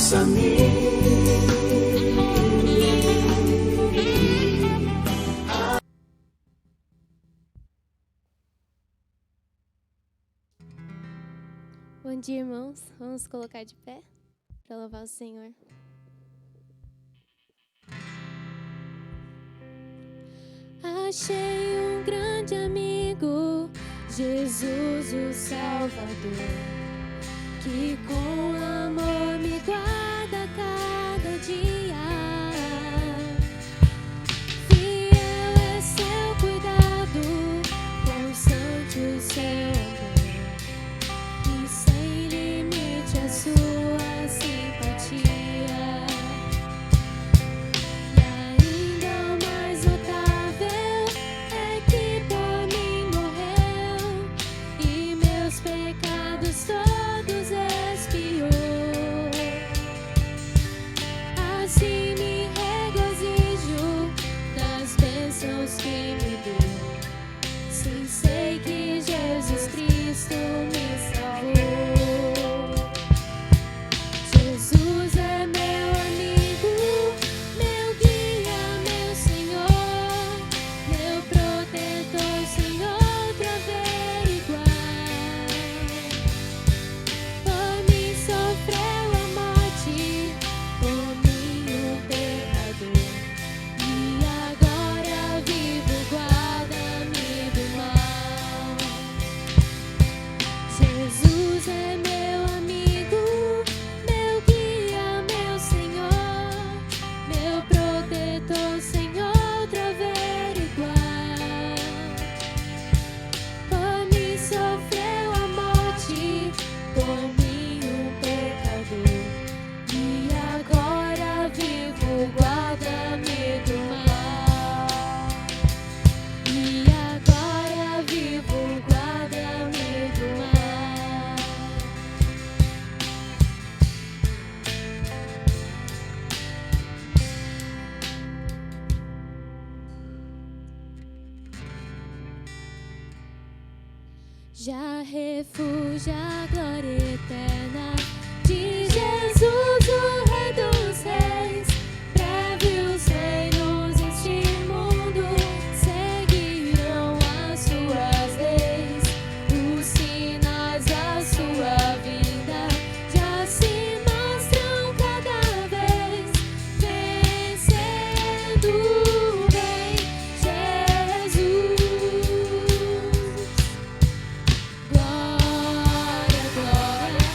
Faça-me Bom dia, irmãos. Vamos colocar de pé para louvar o Senhor. Achei um grande amigo, Jesus o Salvador, que com amor me guarda cada dia. Fiel é seu cuidado, constante o seu amor, e sem limite a sua simpatia. E ainda o mais notável é que por mim morreu e meus pecados todos expiou. Assim me regozijo das bênçãos que me deu. Sim, sei que Jesus Cristo me salvou. Jesus é meu amigo, meu guia, meu Senhor, meu protetor, sem outro averiguar. Por mim sofreu a morte, por mim o pecador, e agora vivo, guarda-me do mal. Jesus é meu amigo, meu guia, meu Senhor, meu protetor, sem outro averiguar. Por mim sofreu a morte, por mim o pecador, e agora vivo, guarda-me do mal. E agora vivo, guarda-me do mal. Já refúgio a glória eterna de Jesus, o Rei dos Reis. Breve os reinos deste mundo seguirão as suas leis. Os sinais da sua vinda já se mostram cada vez. Vencendo vem Jesus. Glória, glória,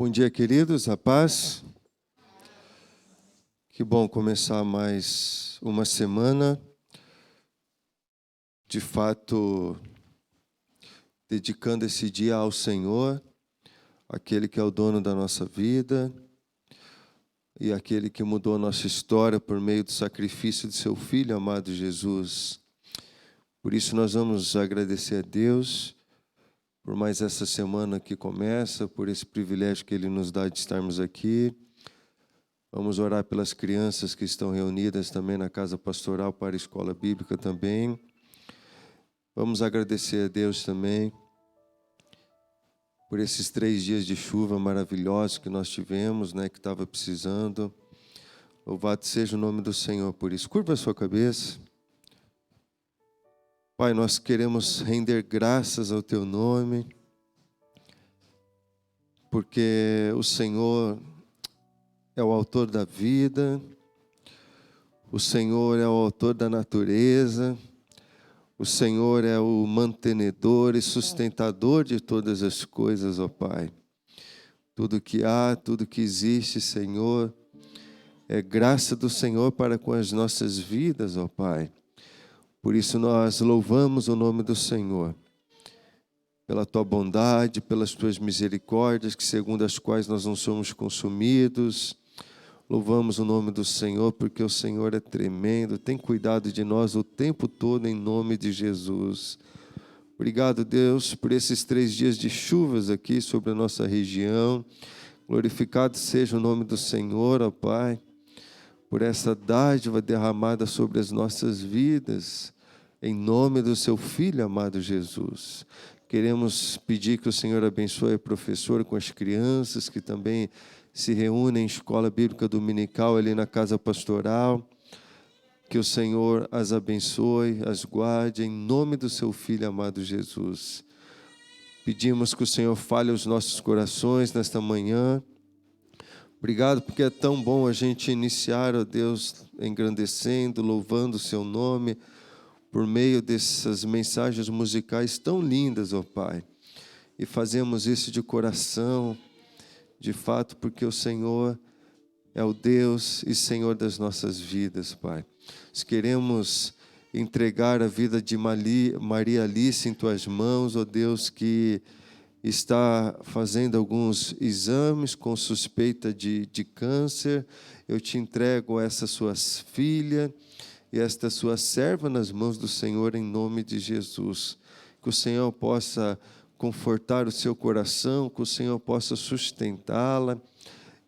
Bom dia, queridos, a paz. Que bom começar mais uma semana, de fato, dedicando esse dia ao Senhor, aquele que é o dono da nossa vida e aquele que mudou a nossa história por meio do sacrifício de seu Filho amado Jesus. Por isso nós vamos agradecer a Deus por mais essa semana que começa, por esse privilégio que Ele nos dá de estarmos aqui. Vamos orar pelas crianças que estão reunidas também na Casa Pastoral para a Escola Bíblica também. Vamos agradecer a Deus também por esses 3 dias de chuva maravilhosos que nós tivemos, que estava precisando. Louvado seja o nome do Senhor por isso. Curva a sua cabeça. Pai, nós queremos render graças ao Teu nome, porque o Senhor é o autor da vida, o Senhor é o autor da natureza, o Senhor é o mantenedor e sustentador de todas as coisas, ó Pai. Tudo que há, tudo que existe, Senhor, é graça do Senhor para com as nossas vidas, ó Pai. Por isso nós louvamos o nome do Senhor, pela Tua bondade, pelas Tuas misericórdias, que segundo as quais nós não somos consumidos. Louvamos o nome do Senhor, porque o Senhor é tremendo, tem cuidado de nós o tempo todo, em nome de Jesus. Obrigado, Deus, por esses 3 dias de chuvas aqui sobre a nossa região. Glorificado seja o nome do Senhor, ó Pai, por essa dádiva derramada sobre as nossas vidas, em nome do Seu Filho amado Jesus. Queremos pedir que o Senhor abençoe a professora com as crianças que também se reúnem em escola bíblica dominical ali na casa pastoral. Que o Senhor as abençoe, as guarde, em nome do Seu Filho amado Jesus. Pedimos que o Senhor fale aos nossos corações nesta manhã. Obrigado porque é tão bom a gente iniciar, ó Deus, engrandecendo, louvando o Seu nome, por meio dessas mensagens musicais tão lindas, ó Pai. E fazemos isso de coração, de fato, porque o Senhor é o Deus e Senhor das nossas vidas, Pai. Nós queremos entregar a vida de Maria Alice em Tuas mãos, ó Deus, que está fazendo alguns exames com suspeita de câncer. Eu te entrego essa sua filha e esta sua serva nas mãos do Senhor, em nome de Jesus. Que o Senhor possa confortar o seu coração, que o Senhor possa sustentá-la,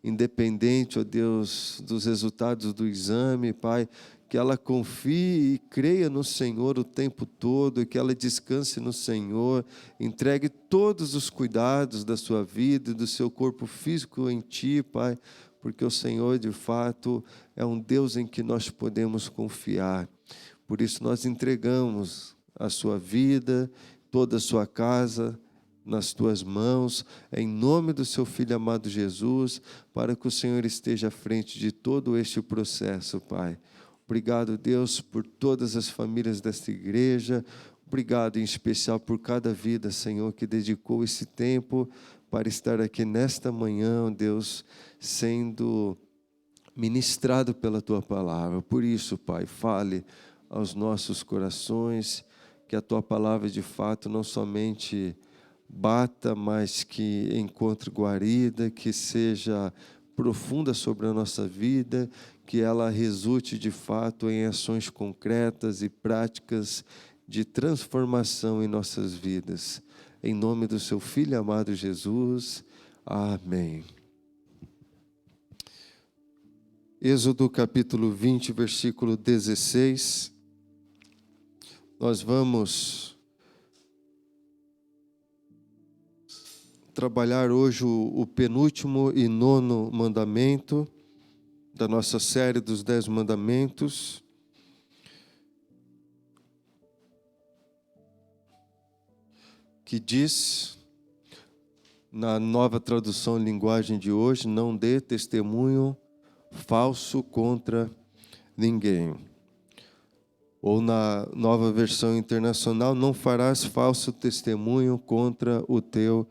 independente, ó Deus, dos resultados do exame, Pai, que ela confie e creia no Senhor o tempo todo, e que ela descanse no Senhor, entregue todos os cuidados da sua vida e do seu corpo físico em Ti, Pai, porque o Senhor, de fato, é um Deus em que nós podemos confiar. Por isso nós entregamos a sua vida, toda a sua casa, nas Tuas mãos, em nome do Seu Filho amado Jesus, para que o Senhor esteja à frente de todo este processo, Pai. Obrigado, Deus, por todas as famílias desta igreja. Obrigado, em especial, por cada vida, Senhor, que dedicou esse tempo para estar aqui nesta manhã, Deus, sendo ministrado pela Tua palavra. Por isso, Pai, fale aos nossos corações, que a Tua palavra, de fato, não somente bata, mas que encontre guarida, que seja profunda sobre a nossa vida, que ela resulte de fato em ações concretas e práticas de transformação em nossas vidas. Em nome do Seu Filho amado Jesus. Amém. Êxodo capítulo 20, versículo 16. Nós vamos trabalhar hoje o penúltimo e 9º mandamento da nossa série dos 10 mandamentos. Que diz, na nova tradução em linguagem de hoje, não dê testemunho falso contra ninguém. Ou na nova versão internacional, não farás falso testemunho contra o teu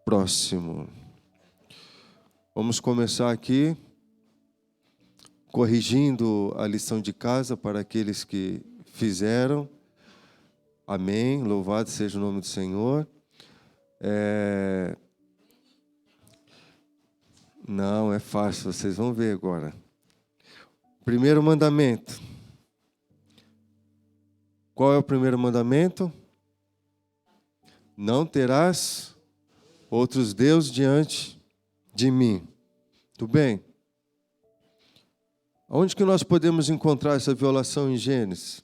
próximo. Vamos começar aqui corrigindo a lição de casa para aqueles que fizeram. Amém. Louvado seja o nome do Senhor. Não, é fácil, vocês vão ver agora. Primeiro mandamento. Qual é o primeiro mandamento? Não terás outros deuses diante de mim. Tudo bem? Onde que nós podemos encontrar essa violação em Gênesis?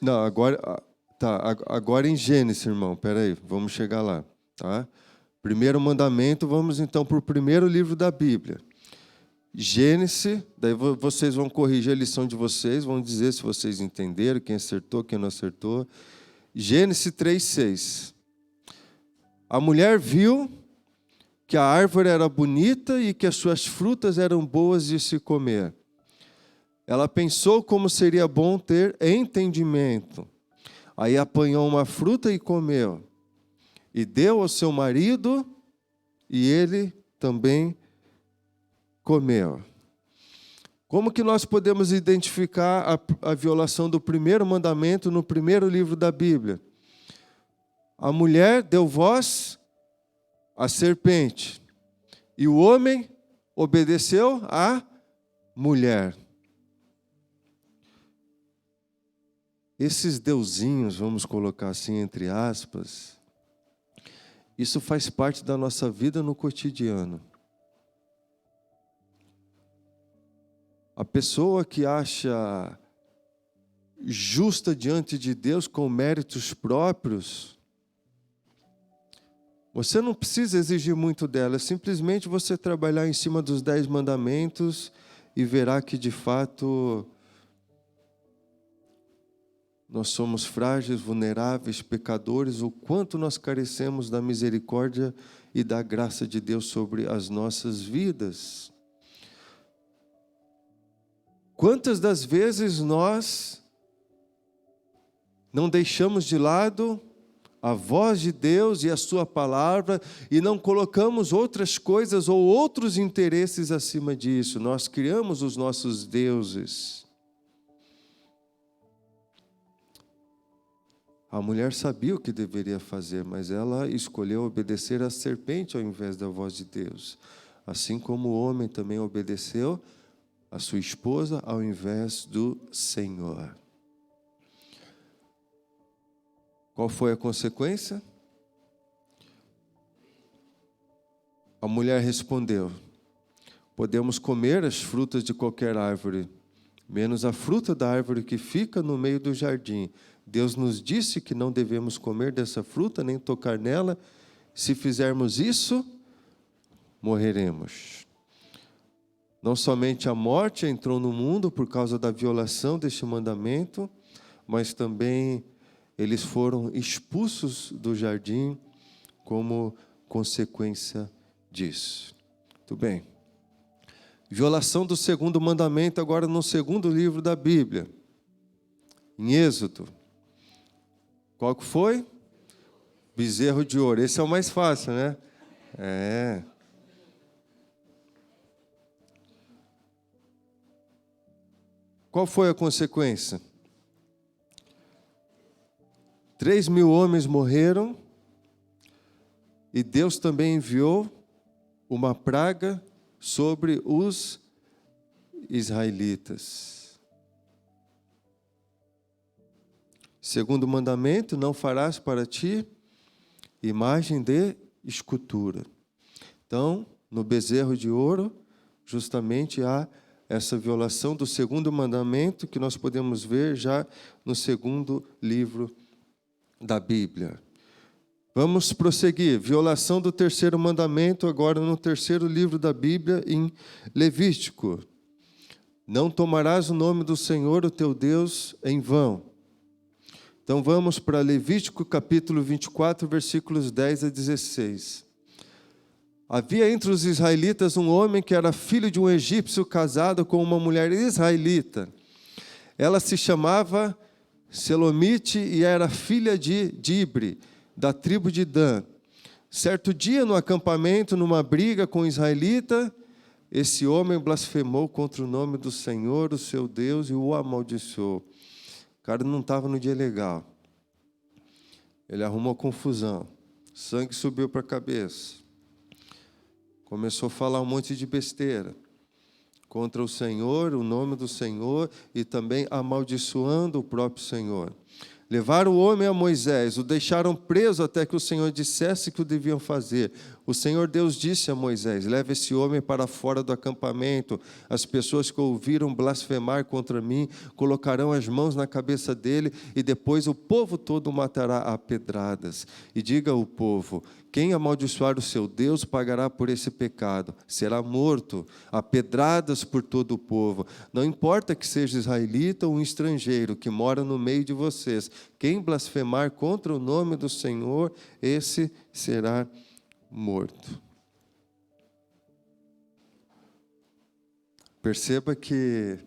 Não, agora em Gênesis, irmão. Espera aí, vamos chegar lá, tá? Primeiro mandamento, vamos então para o primeiro livro da Bíblia. Gênesis, daí vocês vão corrigir a lição de vocês, vão dizer se vocês entenderam, quem acertou, quem não acertou. Gênesis 3:6. A mulher viu que a árvore era bonita e que as suas frutas eram boas de se comer. Ela pensou como seria bom ter entendimento. Aí apanhou uma fruta e comeu. E deu ao seu marido, e ele também comeu. Como que nós podemos identificar a violação do primeiro mandamento no primeiro livro da Bíblia? A mulher deu voz à serpente, e o homem obedeceu à mulher. Esses deusinhos, vamos colocar assim entre aspas, isso faz parte da nossa vida no cotidiano. A pessoa que acha justa diante de Deus com méritos próprios, você não precisa exigir muito dela, é simplesmente você trabalhar em cima dos 10 mandamentos e verá que de fato nós somos frágeis, vulneráveis, pecadores, o quanto nós carecemos da misericórdia e da graça de Deus sobre as nossas vidas. Quantas das vezes nós não deixamos de lado a voz de Deus e a sua palavra e não colocamos outras coisas ou outros interesses acima disso? Nós criamos os nossos deuses. A mulher sabia o que deveria fazer, mas ela escolheu obedecer à serpente ao invés da voz de Deus. Assim como o homem também obedeceu a sua esposa ao invés do Senhor. Qual foi a consequência? A mulher respondeu: podemos comer as frutas de qualquer árvore, menos a fruta da árvore que fica no meio do jardim. Deus nos disse que não devemos comer dessa fruta, nem tocar nela. Se fizermos isso, morreremos. Não somente a morte entrou no mundo por causa da violação deste mandamento, mas também eles foram expulsos do jardim como consequência disso. Muito bem. Violação do segundo mandamento agora no segundo livro da Bíblia. Em Êxodo. Qual que foi? Bezerro de ouro. Esse é o mais fácil, né? Qual foi a consequência? 3.000 homens morreram e Deus também enviou uma praga sobre os israelitas. Segundo mandamento, não farás para ti imagem de escultura. Então, no bezerro de ouro, justamente há essa violação do segundo mandamento que nós podemos ver já no segundo livro da Bíblia. Vamos prosseguir. Violação do terceiro mandamento agora no terceiro livro da Bíblia, em Levítico. Não tomarás o nome do Senhor, o teu Deus, em vão. Então vamos para Levítico capítulo 24, versículos 10 a 16. Havia entre os israelitas um homem que era filho de um egípcio casado com uma mulher israelita. Ela se chamava Selomite, e era filha de Dibre, da tribo de Dan. Certo dia, no acampamento, numa briga com o israelita, esse homem blasfemou contra o nome do Senhor, o seu Deus, e o amaldiçoou. O cara não estava no dia legal. Ele arrumou confusão. Sangue subiu para a cabeça. Começou a falar um monte de besteira contra o Senhor, o nome do Senhor, e também amaldiçoando o próprio Senhor. Levaram o homem a Moisés, o deixaram preso até que o Senhor dissesse que o deviam fazer. O Senhor Deus disse a Moisés: leva esse homem para fora do acampamento. As pessoas que ouviram blasfemar contra mim colocarão as mãos na cabeça dele, e depois o povo todo o matará a pedradas. E diga ao povo: quem amaldiçoar o seu Deus pagará por esse pecado. Será morto a pedradas por todo o povo. Não importa que seja israelita ou um estrangeiro que mora no meio de vocês. Quem blasfemar contra o nome do Senhor, esse será morto. Perceba que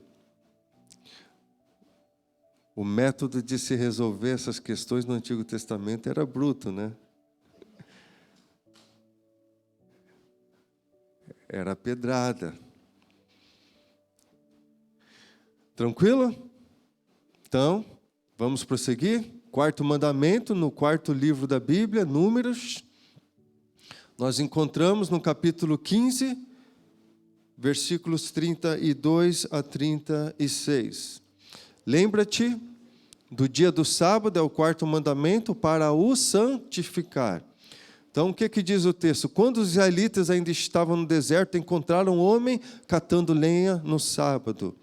o método de se resolver essas questões no Antigo Testamento era bruto, né? Era pedrada. Tranquilo? Então, vamos prosseguir. Quarto mandamento, no quarto livro da Bíblia, Números. Nós encontramos no capítulo 15, versículos 32 a 36. Lembra-te do dia do sábado, é o quarto mandamento, para o santificar. Então, o que diz o texto? Quando os israelitas ainda estavam no deserto, encontraram um homem catando lenha no sábado.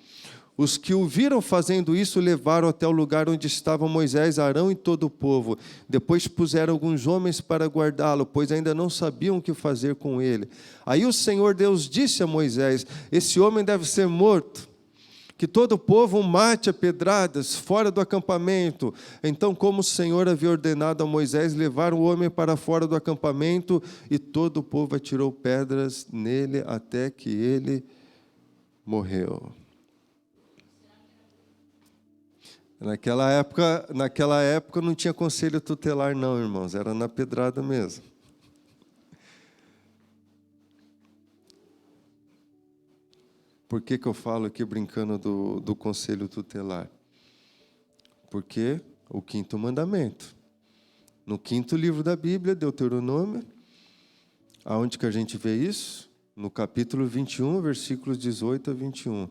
Os que o viram fazendo isso levaram até o lugar onde estavam Moisés, Arão e todo o povo. Depois puseram alguns homens para guardá-lo, pois ainda não sabiam o que fazer com ele. Aí o Senhor Deus disse a Moisés: esse homem deve ser morto. Que todo o povo o mate a pedradas fora do acampamento. Então, como o Senhor havia ordenado a Moisés, levaram o homem para fora do acampamento, e todo o povo atirou pedras nele até que ele morreu. Naquela época não tinha conselho tutelar não, irmãos, era na pedrada mesmo. Por que eu falo aqui brincando do conselho tutelar? Porque o quinto mandamento. No quinto livro da Bíblia, Deuteronômio, aonde que a gente vê isso? No capítulo 21, versículos 18 a 21.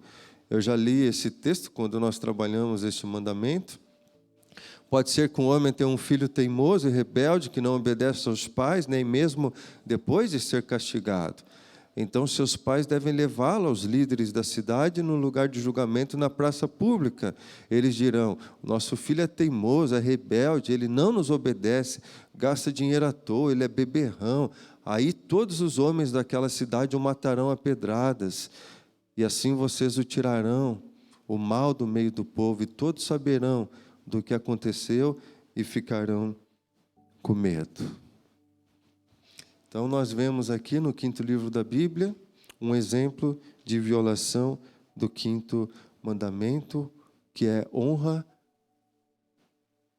Eu já li esse texto quando nós trabalhamos este mandamento. Pode ser que um homem tenha um filho teimoso e rebelde, que não obedece aos pais, nem mesmo depois de ser castigado. Então, seus pais devem levá-lo aos líderes da cidade no lugar de julgamento na praça pública. Eles dirão: nosso filho é teimoso, é rebelde, ele não nos obedece, gasta dinheiro à toa, ele é beberrão. Aí todos os homens daquela cidade o matarão a pedradas. E assim vocês o tirarão, o mal do meio do povo, e todos saberão do que aconteceu e ficarão com medo. Então, nós vemos aqui no quinto livro da Bíblia um exemplo de violação do quinto mandamento, que é: honra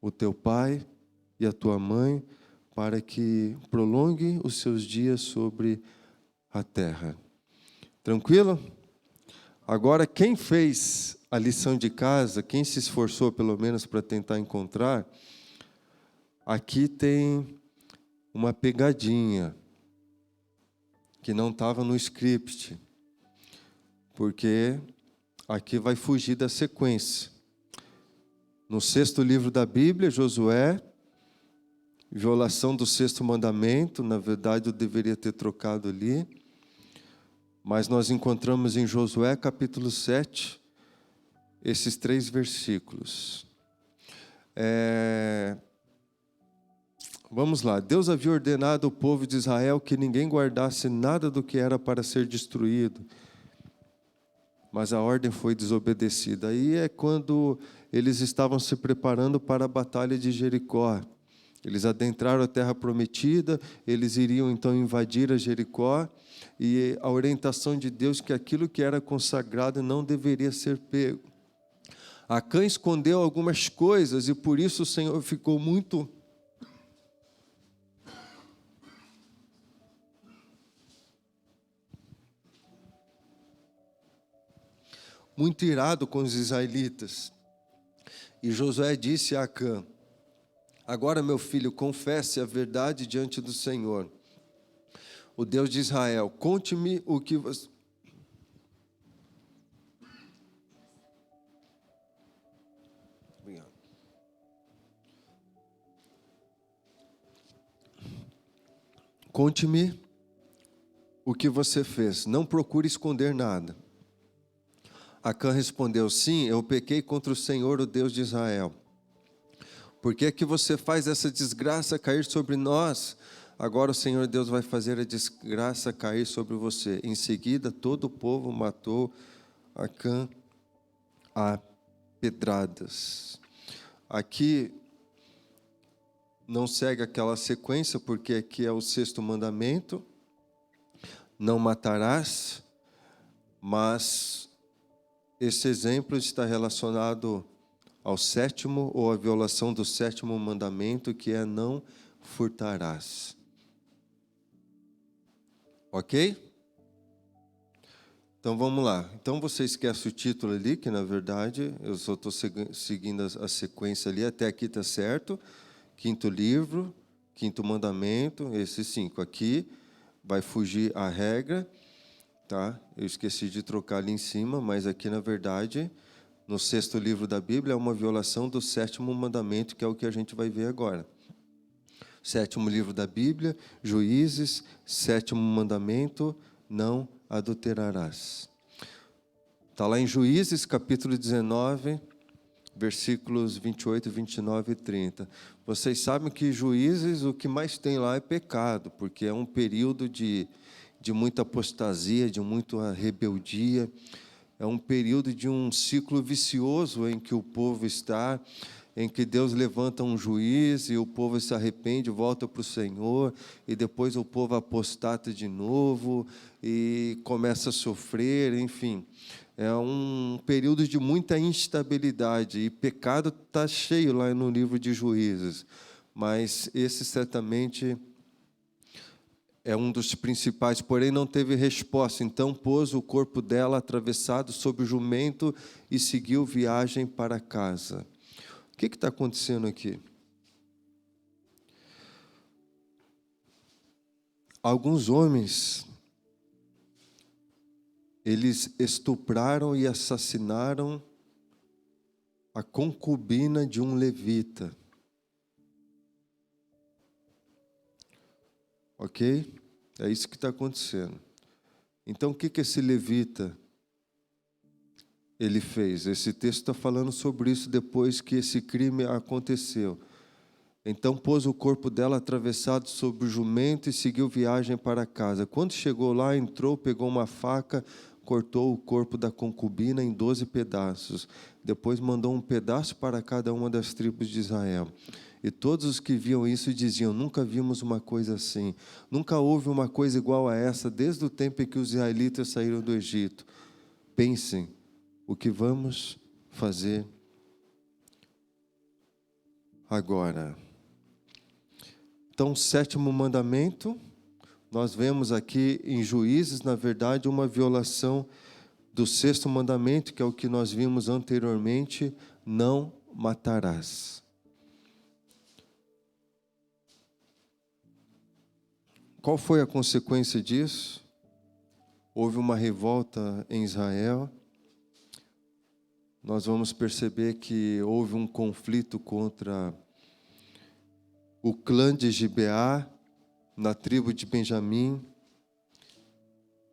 o teu pai e a tua mãe, para que prolongue os seus dias sobre a terra. Tranquilo? Agora, quem fez a lição de casa, quem se esforçou pelo menos para tentar encontrar, aqui tem uma pegadinha que não estava no script, porque aqui vai fugir da sequência. No sexto livro da Bíblia, Josué, violação do sexto mandamento, na verdade eu deveria ter trocado ali, mas nós encontramos em Josué capítulo 7, esses 3 versículos. Vamos lá. Deus havia ordenado ao povo de Israel que ninguém guardasse nada do que era para ser destruído, mas a ordem foi desobedecida. Aí é quando eles estavam se preparando para a batalha de Jericó. Eles adentraram a terra prometida, eles iriam então invadir a Jericó, e a orientação de Deus que aquilo que era consagrado não deveria ser pego. Acã escondeu algumas coisas e por isso o Senhor ficou muito irado com os israelitas. E Josué disse a Acã: agora, meu filho, confesse a verdade diante do Senhor, o Deus de Israel. Conte-me o que você... Conte-me o que você fez. Não procure esconder nada. Acã respondeu: sim, eu pequei contra o Senhor, o Deus de Israel. Por que é que você faz essa desgraça cair sobre nós? Agora o Senhor Deus vai fazer a desgraça cair sobre você. Em seguida, todo o povo matou Acã a pedradas. Aqui não segue aquela sequência, porque aqui é o 6º mandamento: não matarás, mas esse exemplo está relacionado ao 7º, ou à violação do 7º mandamento, que é não furtarás. Ok? Então vamos lá. Então você esquece o título ali, que na verdade eu só estou seguindo a sequência ali, até aqui está certo. 5º livro, 5º mandamento, esses 5. Aqui vai fugir a regra, tá? Eu esqueci de trocar ali em cima, mas aqui na verdade, no 6º livro da Bíblia, é uma violação do 7º mandamento, que é o que a gente vai ver agora. 7º livro da Bíblia, Juízes, 7º mandamento, não adulterarás. Está lá em Juízes, capítulo 19, versículos 28, 29 e 30. Vocês sabem que Juízes, o que mais tem lá é pecado, porque é um período de muita apostasia, de muita rebeldia. É um período de um ciclo vicioso em que o povo está, em que Deus levanta um juiz e o povo se arrepende, volta para o Senhor, e depois o povo apostata de novo e começa a sofrer, enfim. É um período de muita instabilidade, e pecado está cheio lá no livro de Juízes, mas esse certamente é um dos principais, porém não teve resposta. Então pôs o corpo dela atravessado sobre o jumento e seguiu viagem para casa. O que está acontecendo aqui? Alguns homens, eles estupraram e assassinaram a concubina de um levita. Ok? É isso que está acontecendo. Então, o que esse levita ele fez? Esse texto está falando sobre isso depois que esse crime aconteceu. Então, pôs o corpo dela atravessado sobre o jumento e seguiu viagem para casa. Quando chegou lá, entrou, pegou uma faca, cortou o corpo da concubina em 12 pedaços. Depois mandou um pedaço para cada uma das tribos de Israel. E todos os que viam isso diziam: nunca vimos uma coisa assim. Nunca houve uma coisa igual a essa desde o tempo em que os israelitas saíram do Egito. Pensem, o que vamos fazer agora? Então, o 7º mandamento, nós vemos aqui em Juízes, na verdade, uma violação do 6º mandamento, que é o que nós vimos anteriormente: não matarás. Qual foi a consequência disso? Houve uma revolta em Israel. Nós vamos perceber que houve um conflito contra o clã de Gibeá, na tribo de Benjamim,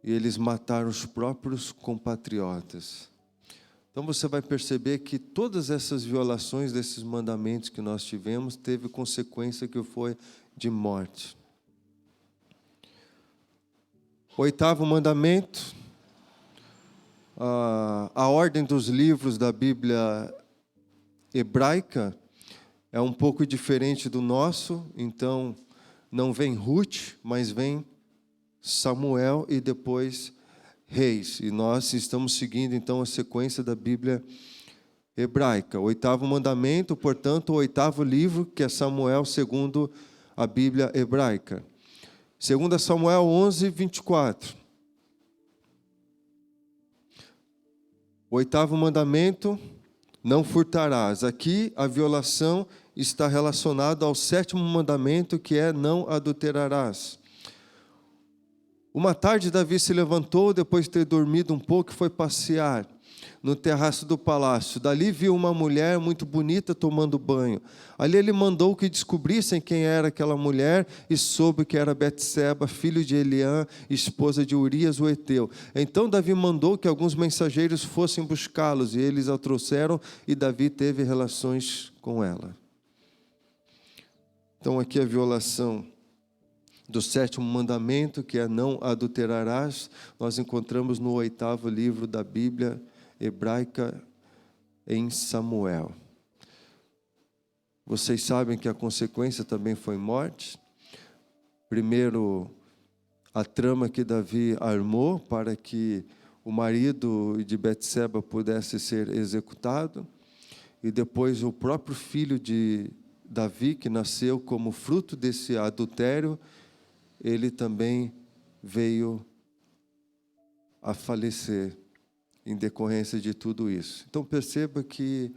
e eles mataram os próprios compatriotas. Então você vai perceber que todas essas violações desses mandamentos que nós tivemos teve consequência que foi de morte. 8º mandamento, a ordem dos livros da Bíblia hebraica é um pouco diferente do nosso, então não vem Ruth, mas vem Samuel e depois Reis. E nós estamos seguindo então a sequência da Bíblia hebraica. O oitavo mandamento, portanto, o oitavo livro, que é Samuel, segundo a Bíblia hebraica. 2 Samuel 11, 24. O oitavo mandamento, não furtarás. Aqui a violação está relacionada ao sétimo mandamento, que é não adulterarás. Uma tarde Davi se levantou, depois de ter dormido um pouco, e foi passear no terraço do palácio. Dali viu uma mulher muito bonita tomando banho. Ali ele mandou que descobrissem quem era aquela mulher e soube que era Betseba, filho de Eliã, esposa de Urias o Heteu. Então Davi mandou que alguns mensageiros fossem buscá-los e eles a trouxeram e Davi teve relações com ela. Então aqui a violação do sétimo mandamento, que é não adulterarás, nós encontramos no oitavo livro da Bíblia hebraica, em Samuel. Vocês sabem que a consequência também foi morte. Primeiro, a trama que Davi armou para que o marido de Betseba pudesse ser executado, e depois o próprio filho de Davi, que nasceu como fruto desse adultério, ele também veio a falecer em decorrência de tudo isso. Então perceba que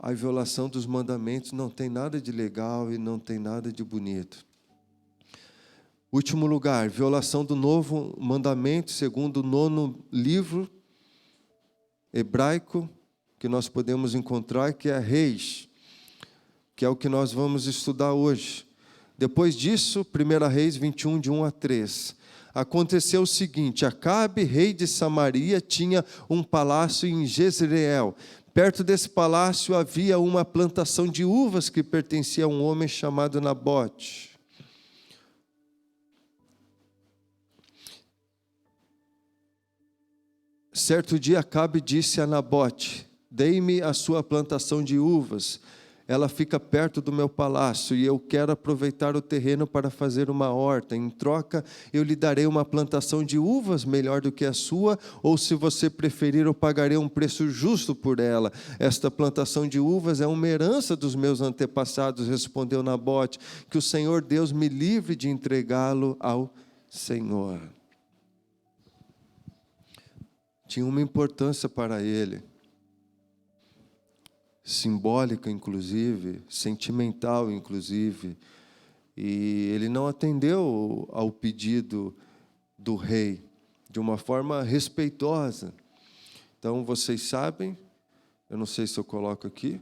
a violação dos mandamentos não tem nada de legal e não tem nada de bonito. Último lugar, violação do novo mandamento, segundo o nono livro hebraico que nós podemos encontrar, que é Reis, que é o que nós vamos estudar hoje. Depois disso, 1 Reis 21, de 1 a 3. Aconteceu o seguinte: Acabe, rei de Samaria, tinha um palácio em Jezreel. Perto desse palácio havia uma plantação de uvas que pertencia a um homem chamado Nabote. Certo dia, Acabe disse a Nabote: Dei-me a sua plantação de uvas. Ela fica perto do meu palácio e eu quero aproveitar o terreno para fazer uma horta. Em troca, eu lhe darei uma plantação de uvas melhor do que a sua, ou se você preferir, eu pagarei um preço justo por ela. Esta plantação de uvas é uma herança dos meus antepassados, respondeu Nabote, que o Senhor Deus me livre de entregá-lo ao Senhor. Tinha uma importância para ele, simbólica, inclusive, sentimental, inclusive, e ele não atendeu ao pedido do rei de uma forma respeitosa. Então, vocês sabem, eu não sei se eu coloco aqui,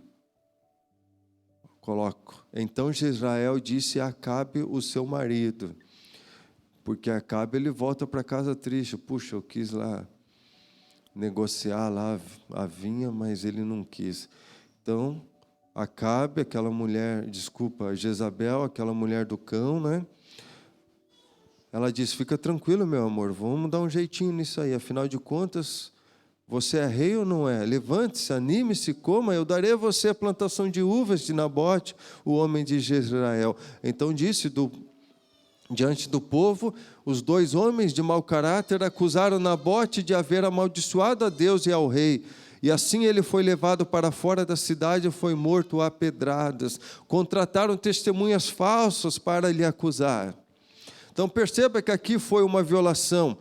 coloco. Então, Jezrael disse a Acabe, o seu marido, porque Acabe ele volta para casa triste. Puxa, eu quis lá negociar lá a vinha, mas ele não quis. Então, Acabe, aquela mulher, Jezabel, aquela mulher do cão, né? Ela disse: fica tranquilo, meu amor, vamos dar um jeitinho nisso aí. Afinal de contas, você é rei ou não é? Levante-se, anime-se, coma, eu darei a você a plantação de uvas de Nabote, o homem de Jezreel. Então disse diante do povo, os dois homens de mau caráter acusaram Nabote de haver amaldiçoado a Deus e ao rei. E assim ele foi levado para fora da cidade e foi morto a pedradas. Contrataram testemunhas falsas para lhe acusar. Então perceba que aqui foi uma violação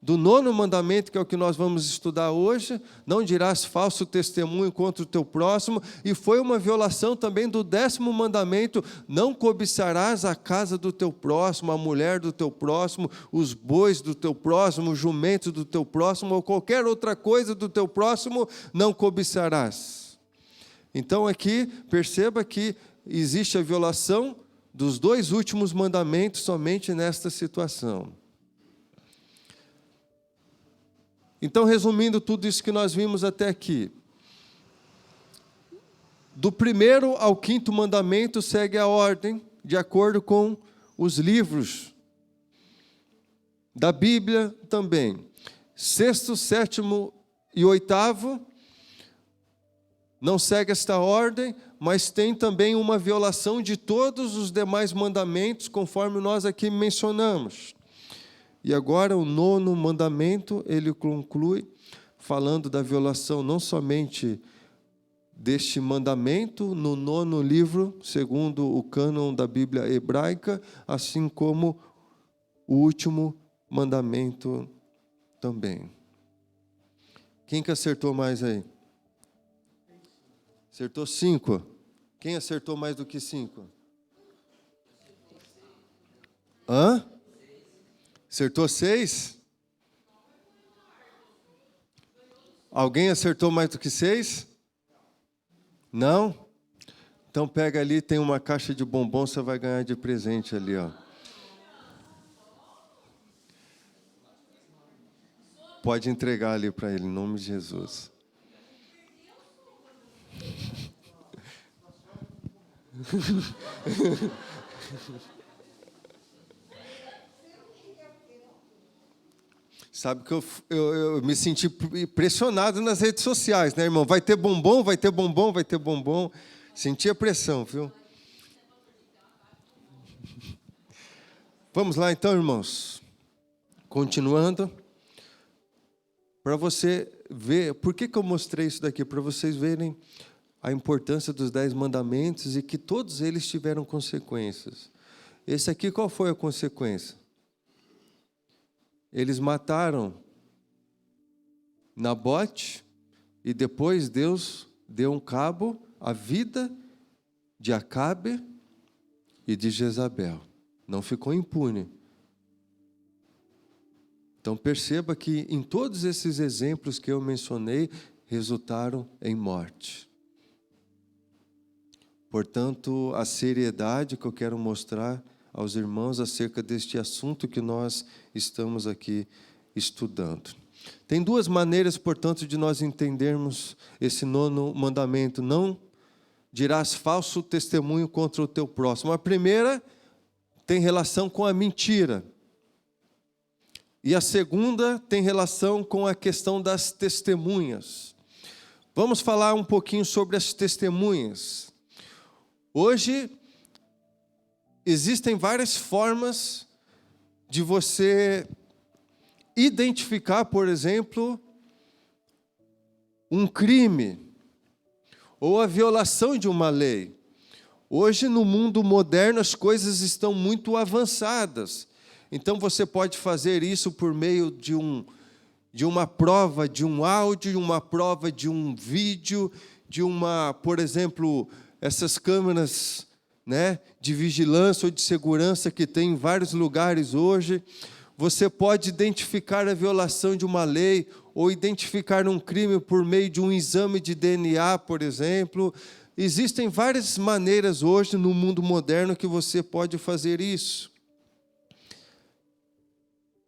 do nono mandamento, que é o que nós vamos estudar hoje. Não dirás falso testemunho contra o teu próximo. E foi uma violação também do 10º mandamento: não cobiçarás a casa do teu próximo, a mulher do teu próximo, os bois do teu próximo, o jumento do teu próximo, ou qualquer outra coisa do teu próximo, não cobiçarás. Então aqui, perceba que existe a violação dos 2 últimos mandamentos somente nesta situação. Então, resumindo tudo isso que nós vimos até aqui, do 1º ao 5º mandamento segue a ordem, de acordo com os livros da Bíblia também. 6º, 7º e 8º não segue esta ordem, mas tem também uma violação de todos os demais mandamentos, conforme nós aqui mencionamos. E agora o 9º mandamento, ele conclui: falando da violação não somente deste mandamento no 9º livro, segundo o cânon da Bíblia hebraica, assim como o último mandamento também. Quem que acertou mais aí? Acertou 5. Quem acertou mais do que 5? Hã? Acertou 6? Alguém acertou mais do que 6? Não? Então pega ali, tem uma caixa de bombom, você vai ganhar de presente ali, ó. Pode entregar ali para ele, em nome de Jesus. Sabe que eu me senti pressionado nas redes sociais, né, irmão? Vai ter bombom, vai ter bombom, vai ter bombom. Senti a pressão, viu? Vamos lá então, irmãos. Continuando. Para você ver, por que eu mostrei isso daqui? Para vocês verem a importância dos 10 mandamentos e que todos eles tiveram consequências. Esse aqui, qual foi a consequência? Eles mataram Nabote e depois Deus deu um cabo à vida de Acabe e de Jezabel. Não ficou impune. Então perceba que em todos esses exemplos que eu mencionei, resultaram em morte. Portanto, a seriedade que eu quero mostrar aos irmãos acerca deste assunto que nós estamos aqui estudando. Tem 2 maneiras, portanto, de nós entendermos esse 9º mandamento. Não dirás falso testemunho contra o teu próximo. A primeira tem relação com a mentira. E a segunda tem relação com a questão das testemunhas. Vamos falar um pouquinho sobre as testemunhas. Hoje, existem várias formas de você identificar, por exemplo, um crime ou a violação de uma lei. Hoje, no mundo moderno, as coisas estão muito avançadas. Então, você pode fazer isso por meio de uma prova de um áudio, uma prova de um vídeo, por exemplo, essas câmeras, né, de vigilância ou de segurança que tem em vários lugares hoje. Você pode identificar a violação de uma lei ou identificar um crime por meio de um exame de DNA, por exemplo. Existem várias maneiras hoje no mundo moderno que você pode fazer isso.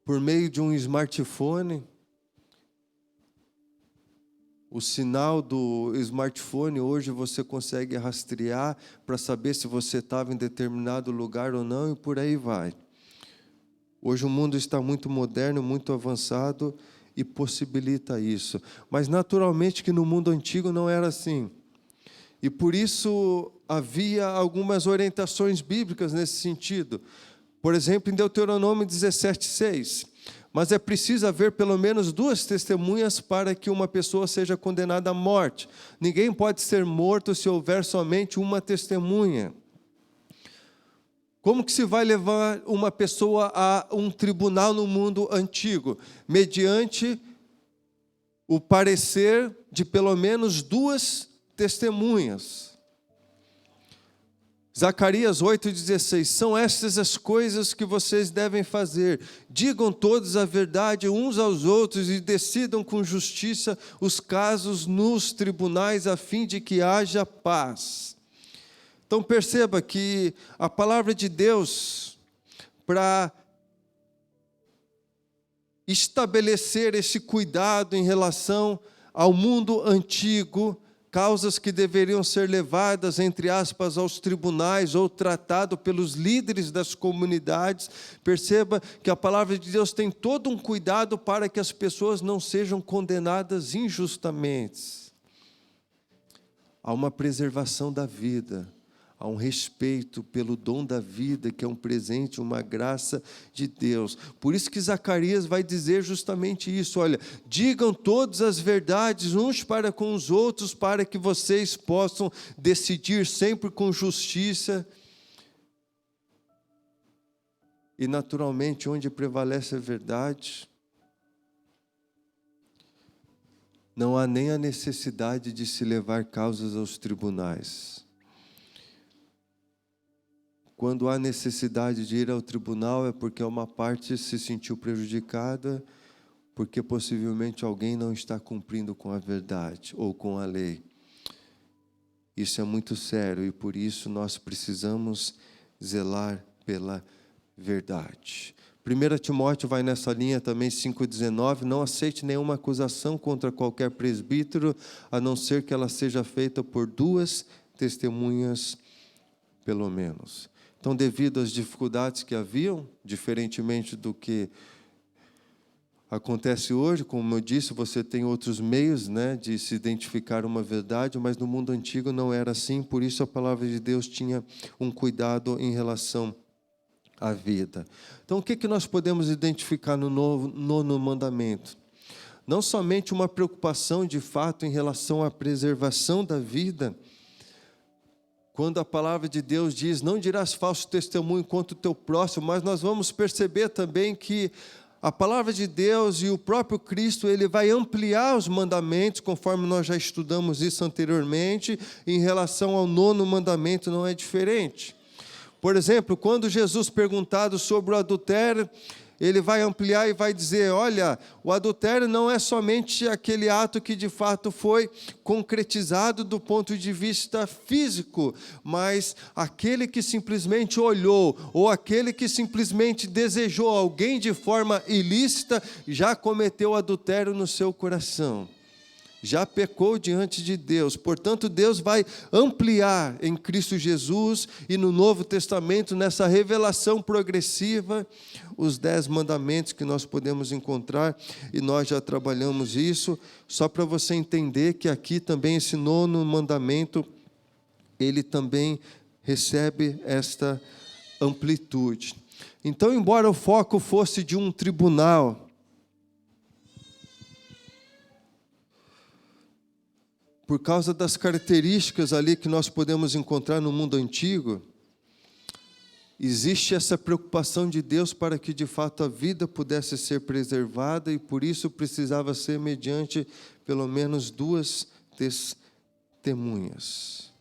Por meio de um smartphone, o sinal do smartphone hoje você consegue rastrear para saber se você estava em determinado lugar ou não e por aí vai. Hoje o mundo está muito moderno, muito avançado e possibilita isso. Mas naturalmente que no mundo antigo não era assim. E por isso havia algumas orientações bíblicas nesse sentido. Por exemplo, em Deuteronômio 17:6. Mas é preciso haver pelo menos 2 testemunhas para que uma pessoa seja condenada à morte. Ninguém pode ser morto se houver somente uma testemunha. Como que se vai levar uma pessoa a um tribunal no mundo antigo? Mediante o parecer de pelo menos 2 testemunhas. Zacarias 8,16, são estas as coisas que vocês devem fazer. Digam todos a verdade uns aos outros e decidam com justiça os casos nos tribunais a fim de que haja paz. Então perceba que a palavra de Deus, para estabelecer esse cuidado em relação ao mundo antigo, causas que deveriam ser levadas, entre aspas, aos tribunais ou tratado pelos líderes das comunidades. Perceba que a palavra de Deus tem todo um cuidado para que as pessoas não sejam condenadas injustamente. Há uma preservação da vida, há há um respeito pelo dom da vida, que é um presente, uma graça de Deus. Por isso que Zacarias vai dizer justamente isso: olha, digam todas as verdades uns para com os outros, para que vocês possam decidir sempre com justiça. E naturalmente, onde prevalece a verdade, não há nem a necessidade de se levar causas aos tribunais. Quando há necessidade de ir ao tribunal é porque uma parte se sentiu prejudicada, porque possivelmente alguém não está cumprindo com a verdade ou com a lei. Isso é muito sério e por isso nós precisamos zelar pela verdade. 1 Timóteo vai nessa linha também, 5,19, não aceite nenhuma acusação contra qualquer presbítero, a não ser que ela seja feita por 2 testemunhas, pelo menos. Então, devido às dificuldades que haviam, diferentemente do que acontece hoje, como eu disse, você tem outros meios, né, de se identificar uma verdade, mas no mundo antigo não era assim, por isso a palavra de Deus tinha um cuidado em relação à vida. Então, o que nós podemos identificar no nono mandamento? Não somente uma preocupação de fato em relação à preservação da vida, quando a palavra de Deus diz, não dirás falso testemunho contra o teu próximo, mas nós vamos perceber também que a palavra de Deus e o próprio Cristo, ele vai ampliar os mandamentos, conforme nós já estudamos isso anteriormente, em relação ao nono mandamento não é diferente. Por exemplo, quando Jesus perguntado sobre o adultério, ele vai ampliar e vai dizer, olha, o adultério não é somente aquele ato que de fato foi concretizado do ponto de vista físico, mas aquele que simplesmente olhou, ou aquele que simplesmente desejou alguém de forma ilícita, já cometeu adultério no seu coração. Já pecou diante de Deus. Portanto, Deus vai ampliar em Cristo Jesus e no Novo Testamento, nessa revelação progressiva, os 10 mandamentos que nós podemos encontrar, e nós já trabalhamos isso, só para você entender que aqui também esse nono mandamento, ele também recebe esta amplitude. Então, embora o foco fosse de um tribunal, por causa das características ali que nós podemos encontrar no mundo antigo, existe essa preocupação de Deus para que de fato a vida pudesse ser preservada e por isso precisava ser mediante pelo menos 2 testemunhas.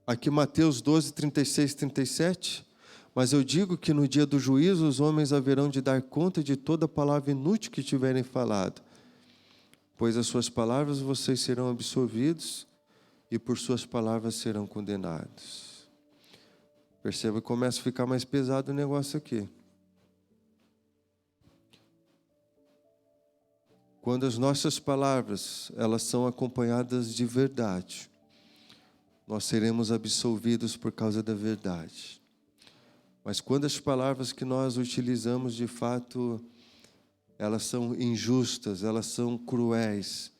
Aqui Mateus 12, 36, 37. Mas eu digo que no dia do juízo os homens haverão de dar conta de toda palavra inútil que tiverem falado. Pois as suas palavras vocês serão absolvidos e por suas palavras serão condenados. Perceba que começa a ficar mais pesado o negócio aqui. Quando as nossas palavras, elas são acompanhadas de verdade, nós seremos absolvidos por causa da verdade. Mas quando as palavras que nós utilizamos de fato, elas são injustas, elas são cruéis,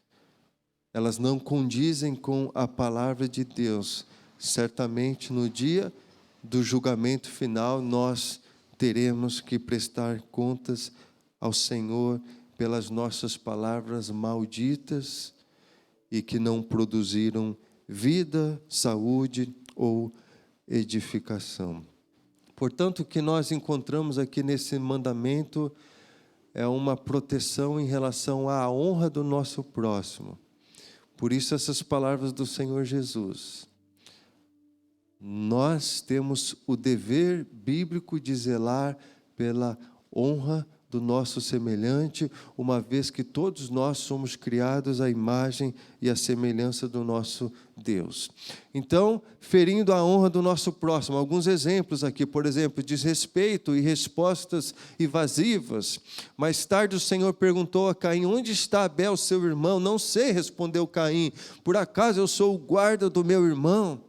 elas não condizem com a palavra de Deus, certamente no dia do julgamento final nós teremos que prestar contas ao Senhor pelas nossas palavras malditas e que não produziram vida, saúde ou edificação. Portanto, o que nós encontramos aqui nesse mandamento é uma proteção em relação à honra do nosso próximo. Por isso essas palavras do Senhor Jesus. Nós temos o dever bíblico de zelar pela honra do nosso semelhante, uma vez que todos nós somos criados à imagem e à semelhança do nosso Deus. Então, ferindo a honra do nosso próximo, alguns exemplos aqui, por exemplo, desrespeito e respostas evasivas. Mais tarde o Senhor perguntou a Caim, onde está Abel, seu irmão? Não sei, respondeu Caim, por acaso eu sou o guarda do meu irmão?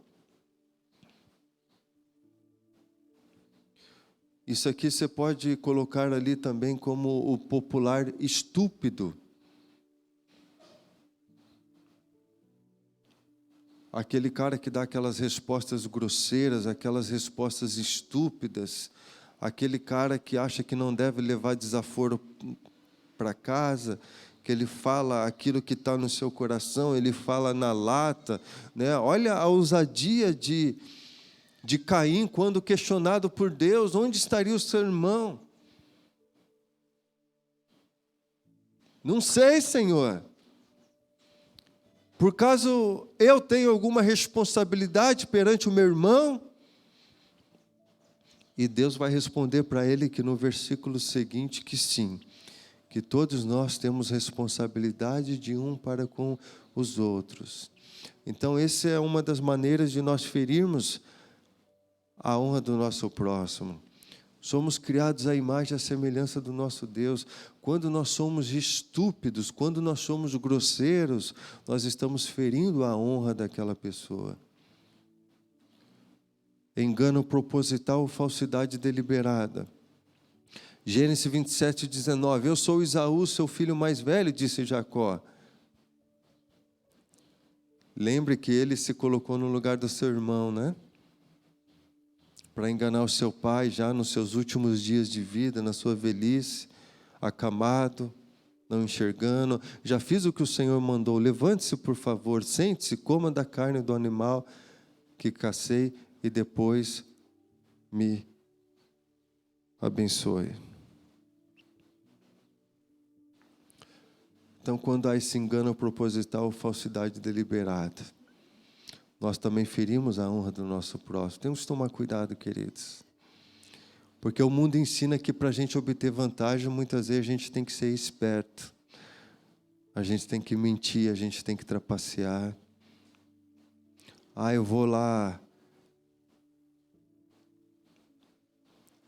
Isso aqui você pode colocar ali também como o popular estúpido. aquele cara que dá aquelas respostas grosseiras, aquelas respostas estúpidas, aquele cara que acha que não deve levar desaforo para casa, que ele fala aquilo que está no seu coração, ele fala na lata, né? Olha a ousadia de Caim quando questionado por Deus: onde estaria o seu irmão? Não sei, Senhor. Por caso eu tenho alguma responsabilidade perante o meu irmão? E Deus vai responder para ele que no versículo seguinte que sim, que todos nós temos responsabilidade de um para com os outros. Então essa é uma das maneiras de nós ferirmos a honra do nosso próximo. Somos criados à imagem e à semelhança do nosso Deus. Quando nós somos estúpidos, quando nós somos grosseiros, nós estamos ferindo a honra daquela pessoa. Engano proposital ou falsidade deliberada. Gênesis 27, 19. Eu sou Esaú, seu filho mais velho, disse Jacó. Lembre que ele se colocou no lugar do seu irmão, né? Para enganar o seu pai já nos seus últimos dias de vida, na sua velhice, acamado, não enxergando. Já fiz o que o Senhor mandou. Levante-se, por favor, sente-se, coma da carne do animal que cacei e depois me abençoe. Então, quando há esse engano proposital ou falsidade deliberada, nós também ferimos a honra do nosso próximo. Temos que tomar cuidado, queridos. Porque o mundo ensina que para a gente obter vantagem, muitas vezes a gente tem que ser esperto. A gente tem que mentir, a gente tem que trapacear. Eu vou lá,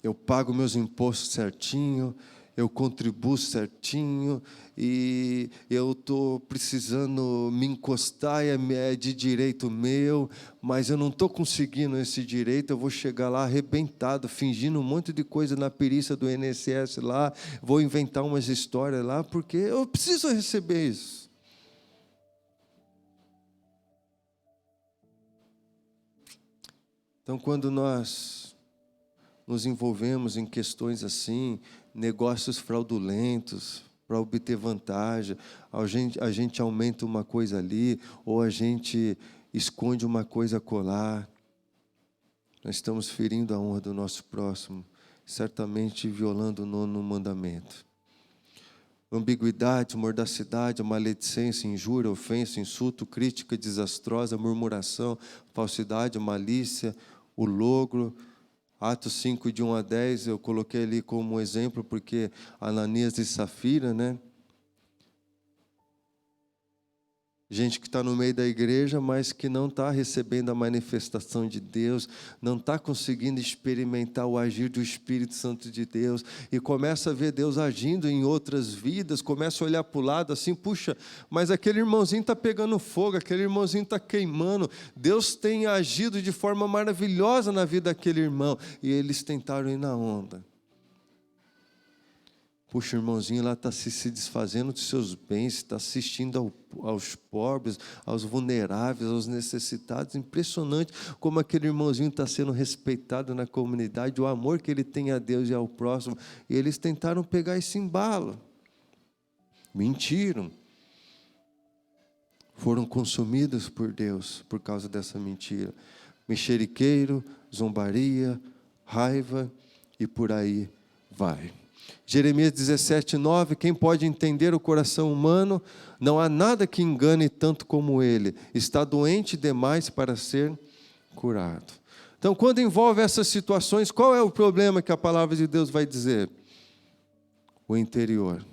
eu pago meus impostos certinho, eu contribuo certinho, e eu estou precisando me encostar, é de direito meu, mas eu não estou conseguindo esse direito, eu vou chegar lá arrebentado, fingindo um monte de coisa na perícia do INSS lá, vou inventar umas histórias lá, porque eu preciso receber isso. Então, quando nós nos envolvemos em questões assim, negócios fraudulentos, para obter vantagem, a gente aumenta uma coisa ali, ou a gente esconde uma coisa acolá, nós estamos ferindo a honra do nosso próximo, certamente violando o 9º mandamento. Ambiguidade, mordacidade, maledicência, injúria, ofensa, insulto, crítica desastrosa, murmuração, falsidade, malícia, o logro. Atos 5, de 1 a 10, eu coloquei ali como exemplo, porque Ananias e Safira, né? Gente que está no meio da igreja, mas que não está recebendo a manifestação de Deus, não está conseguindo experimentar o agir do Espírito Santo de Deus, e começa a ver Deus agindo em outras vidas, começa a olhar para o lado assim, puxa, mas aquele irmãozinho está pegando fogo, aquele irmãozinho está queimando, Deus tem agido de forma maravilhosa na vida daquele irmão, e eles tentaram ir na onda. Puxa, o irmãozinho lá está se desfazendo de seus bens, está assistindo aos pobres, aos vulneráveis, aos necessitados. Impressionante como aquele irmãozinho está sendo respeitado na comunidade, o amor que ele tem a Deus e ao próximo. E eles tentaram pegar esse embalo. Mentiram. Foram consumidos por Deus por causa dessa mentira. Mexeriqueiro, zombaria, raiva e por aí vai. Jeremias 17, 9, quem pode entender o coração humano? Não há nada que engane tanto como ele. Está doente demais para ser curado. Então, quando envolve essas situações, qual é o problema que a palavra de Deus vai dizer? O interior.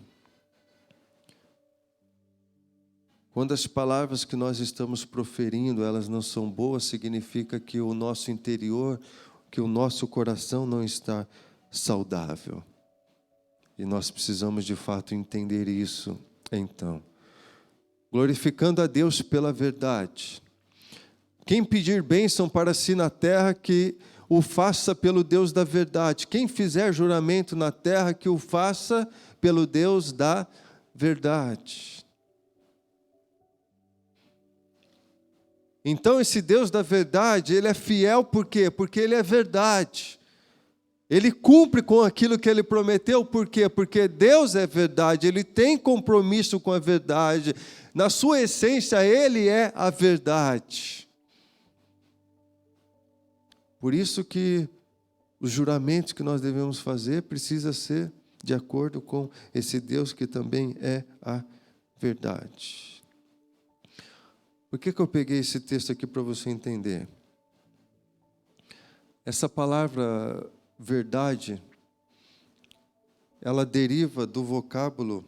Quando as palavras que nós estamos proferindo, elas não são boas, significa que o nosso interior, que o nosso coração não está saudável. E nós precisamos de fato entender isso, então. Glorificando a Deus pela verdade. Quem pedir bênção para si na terra, que o faça pelo Deus da verdade. Quem fizer juramento na terra, que o faça pelo Deus da verdade. Então esse Deus da verdade, Ele é fiel por quê? Porque Ele é verdade. Ele cumpre com aquilo que Ele prometeu, por quê? Porque Deus é verdade, Ele tem compromisso com a verdade. Na sua essência, Ele é a verdade. Por isso que os juramentos que nós devemos fazer precisa ser de acordo com esse Deus que também é a verdade. Por que eu peguei esse texto aqui para você entender? Essa palavra verdade, ela deriva do vocábulo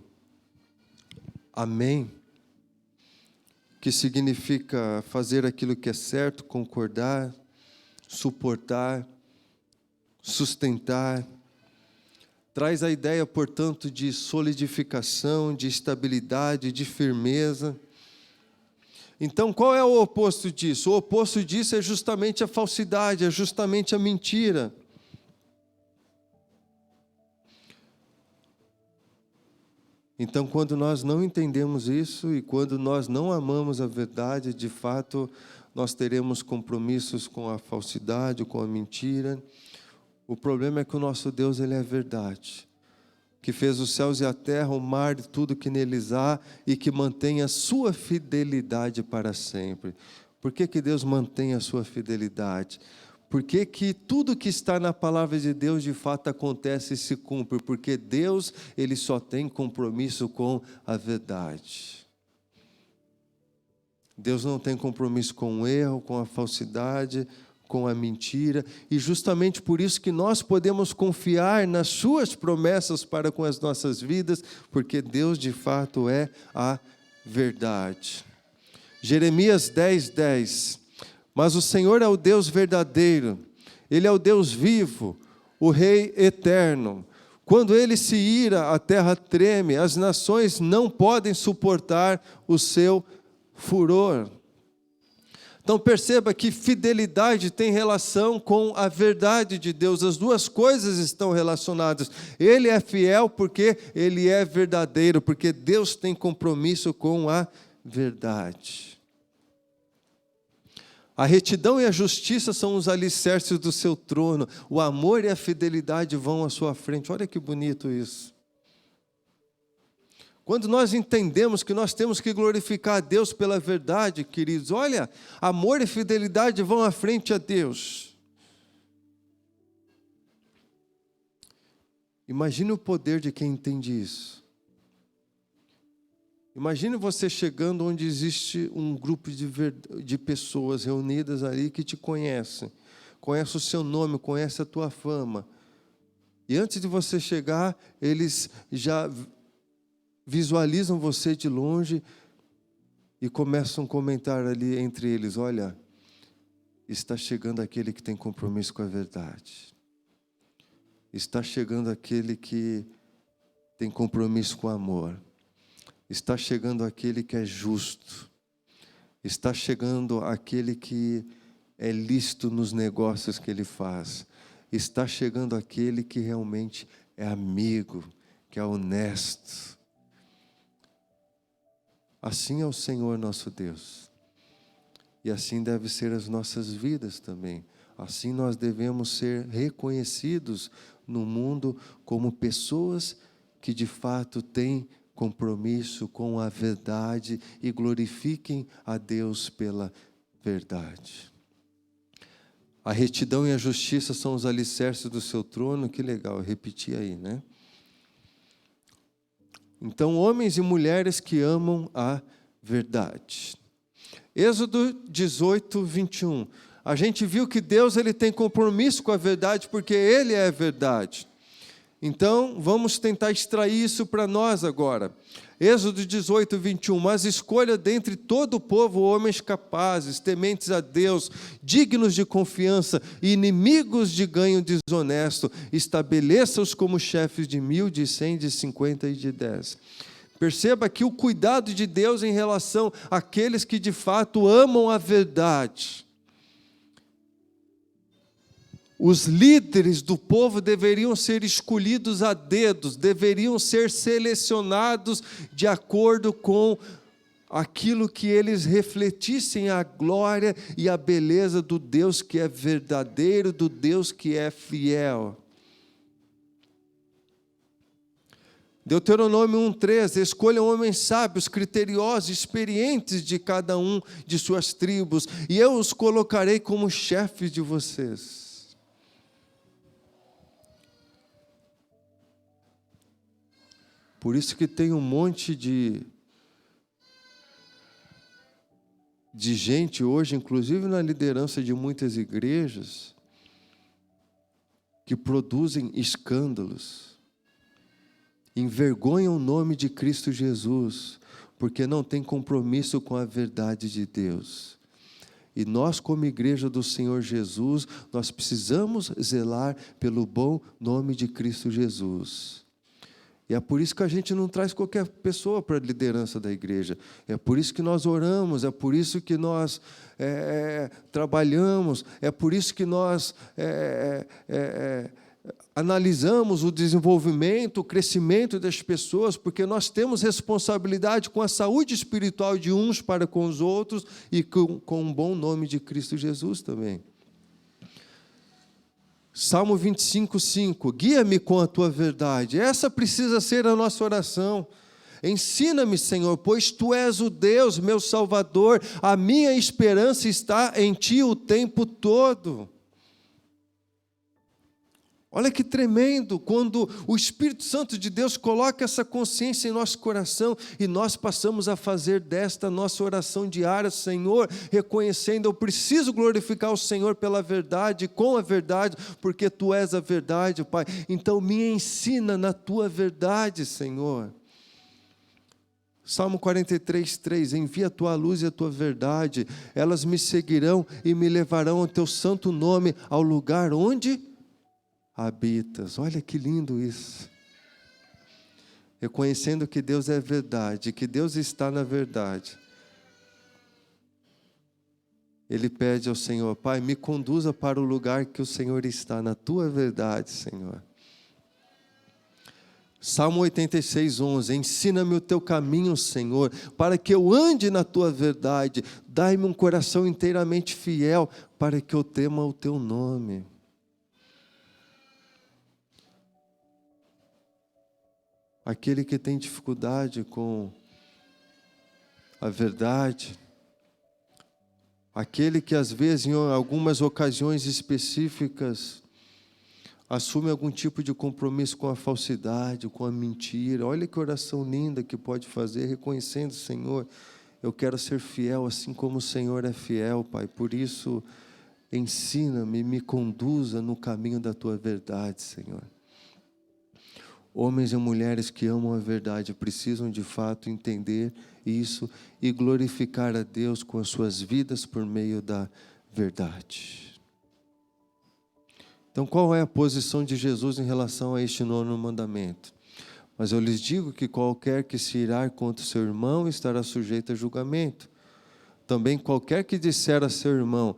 amém, que significa fazer aquilo que é certo, concordar, suportar, sustentar. Traz a ideia, portanto, de solidificação, de estabilidade, de firmeza. Então, qual é o oposto disso? O oposto disso é justamente a falsidade, é justamente a mentira. Então, quando nós não entendemos isso e quando nós não amamos a verdade, de fato, nós teremos compromissos com a falsidade, com a mentira. O problema é que o nosso Deus, Ele é verdade, que fez os céus e a terra, o mar e tudo que neles há, e que mantém a sua fidelidade para sempre. Por que Deus mantém a sua fidelidade? Por que tudo que está na palavra de Deus de fato acontece e se cumpre? Porque Deus, Ele só tem compromisso com a verdade. Deus não tem compromisso com o erro, com a falsidade, com a mentira, e justamente por isso que nós podemos confiar nas suas promessas para com as nossas vidas, porque Deus de fato é a verdade. Jeremias 10:10. Mas o Senhor é o Deus verdadeiro, Ele é o Deus vivo, o Rei eterno. Quando Ele se ira, a terra treme, as nações não podem suportar o seu furor. Então perceba que fidelidade tem relação com a verdade de Deus. As duas coisas estão relacionadas. Ele é fiel porque Ele é verdadeiro, porque Deus tem compromisso com a verdade. A retidão e a justiça são os alicerces do seu trono. O amor e a fidelidade vão à sua frente. Olha que bonito isso. Quando nós entendemos que nós temos que glorificar a Deus pela verdade, queridos, olha, amor e fidelidade vão à frente a Deus. Imagine o poder de quem entende isso. Imagine você chegando onde existe um grupo de pessoas reunidas ali que te conhecem, conhece o seu nome, conhece a tua fama. E antes de você chegar, eles já visualizam você de longe e começam a comentar ali entre eles: olha, está chegando aquele que tem compromisso com a verdade. Está chegando aquele que tem compromisso com o amor. Está chegando aquele que é justo. Está chegando aquele que é lícito nos negócios que ele faz. Está chegando aquele que realmente é amigo, que é honesto. Assim é o Senhor nosso Deus. E assim deve ser as nossas vidas também. Assim nós devemos ser reconhecidos no mundo como pessoas que de fato têm compromisso com a verdade e glorifiquem a Deus pela verdade. A retidão e a justiça são os alicerces do seu trono. Que legal, eu repeti aí, né? Então, homens e mulheres que amam a verdade. Êxodo 18, 21. A gente viu que Deus ele tem compromisso com a verdade porque Ele é a verdade. Então, vamos tentar extrair isso para nós agora. Êxodo 18, 21. Mas escolha dentre todo o povo homens capazes, tementes a Deus, dignos de confiança e inimigos de ganho desonesto. Estabeleça-os como chefes de 1.000, de 100, de 50 e de 10. Perceba aqui o cuidado de Deus em relação àqueles que de fato amam a verdade. Os líderes do povo deveriam ser escolhidos a dedos, deveriam ser selecionados de acordo com aquilo que eles refletissem a glória e a beleza do Deus que é verdadeiro, do Deus que é fiel. Deuteronômio 1:13, escolham homens sábios, criteriosos, experientes de cada um de suas tribos, e eu os colocarei como chefes de vocês. Por isso que tem um monte de gente hoje, inclusive na liderança de muitas igrejas, que produzem escândalos, envergonham o nome de Cristo Jesus, porque não tem compromisso com a verdade de Deus. E nós, como igreja do Senhor Jesus, nós precisamos zelar pelo bom nome de Cristo Jesus. E é por isso que a gente não traz qualquer pessoa para a liderança da igreja. É por isso que nós oramos, é por isso que nós trabalhamos, é por isso que nós analisamos o desenvolvimento, o crescimento das pessoas, porque nós temos responsabilidade com a saúde espiritual de uns para com os outros e com o bom nome de Cristo Jesus também. Salmo 25:5, guia-me com a tua verdade. Essa precisa ser a nossa oração. Ensina-me, Senhor, pois Tu és o Deus, meu Salvador, a minha esperança está em Ti o tempo todo. Olha que tremendo, quando o Espírito Santo de Deus coloca essa consciência em nosso coração e nós passamos a fazer desta nossa oração diária, Senhor, reconhecendo, eu preciso glorificar o Senhor pela verdade, com a verdade, porque Tu és a verdade, Pai. Então me ensina na Tua verdade, Senhor. Salmo 43:3, envia a Tua luz e a Tua verdade, elas me seguirão e me levarão ao Teu santo nome, ao lugar onde habitas. Olha que lindo isso. Reconhecendo que Deus é verdade, que Deus está na verdade. Ele pede ao Senhor, Pai, me conduza para o lugar que o Senhor está, na Tua verdade, Senhor. Salmo 86:11, ensina-me o Teu caminho, Senhor, para que eu ande na Tua verdade. Dai-me um coração inteiramente fiel, para que eu tema o Teu nome. Aquele que tem dificuldade com a verdade, aquele que às vezes em algumas ocasiões específicas assume algum tipo de compromisso com a falsidade, com a mentira. Olha que oração linda que pode fazer, reconhecendo, Senhor, eu quero ser fiel assim como o Senhor é fiel, Pai. Por isso, ensina-me, me conduza no caminho da Tua verdade, Senhor. Homens e mulheres que amam a verdade precisam de fato entender isso e glorificar a Deus com as suas vidas por meio da verdade. Então, qual é a posição de Jesus em relação a este nono mandamento? Mas eu lhes digo que qualquer que se irar contra o seu irmão estará sujeito a julgamento. Também qualquer que disser a seu irmão,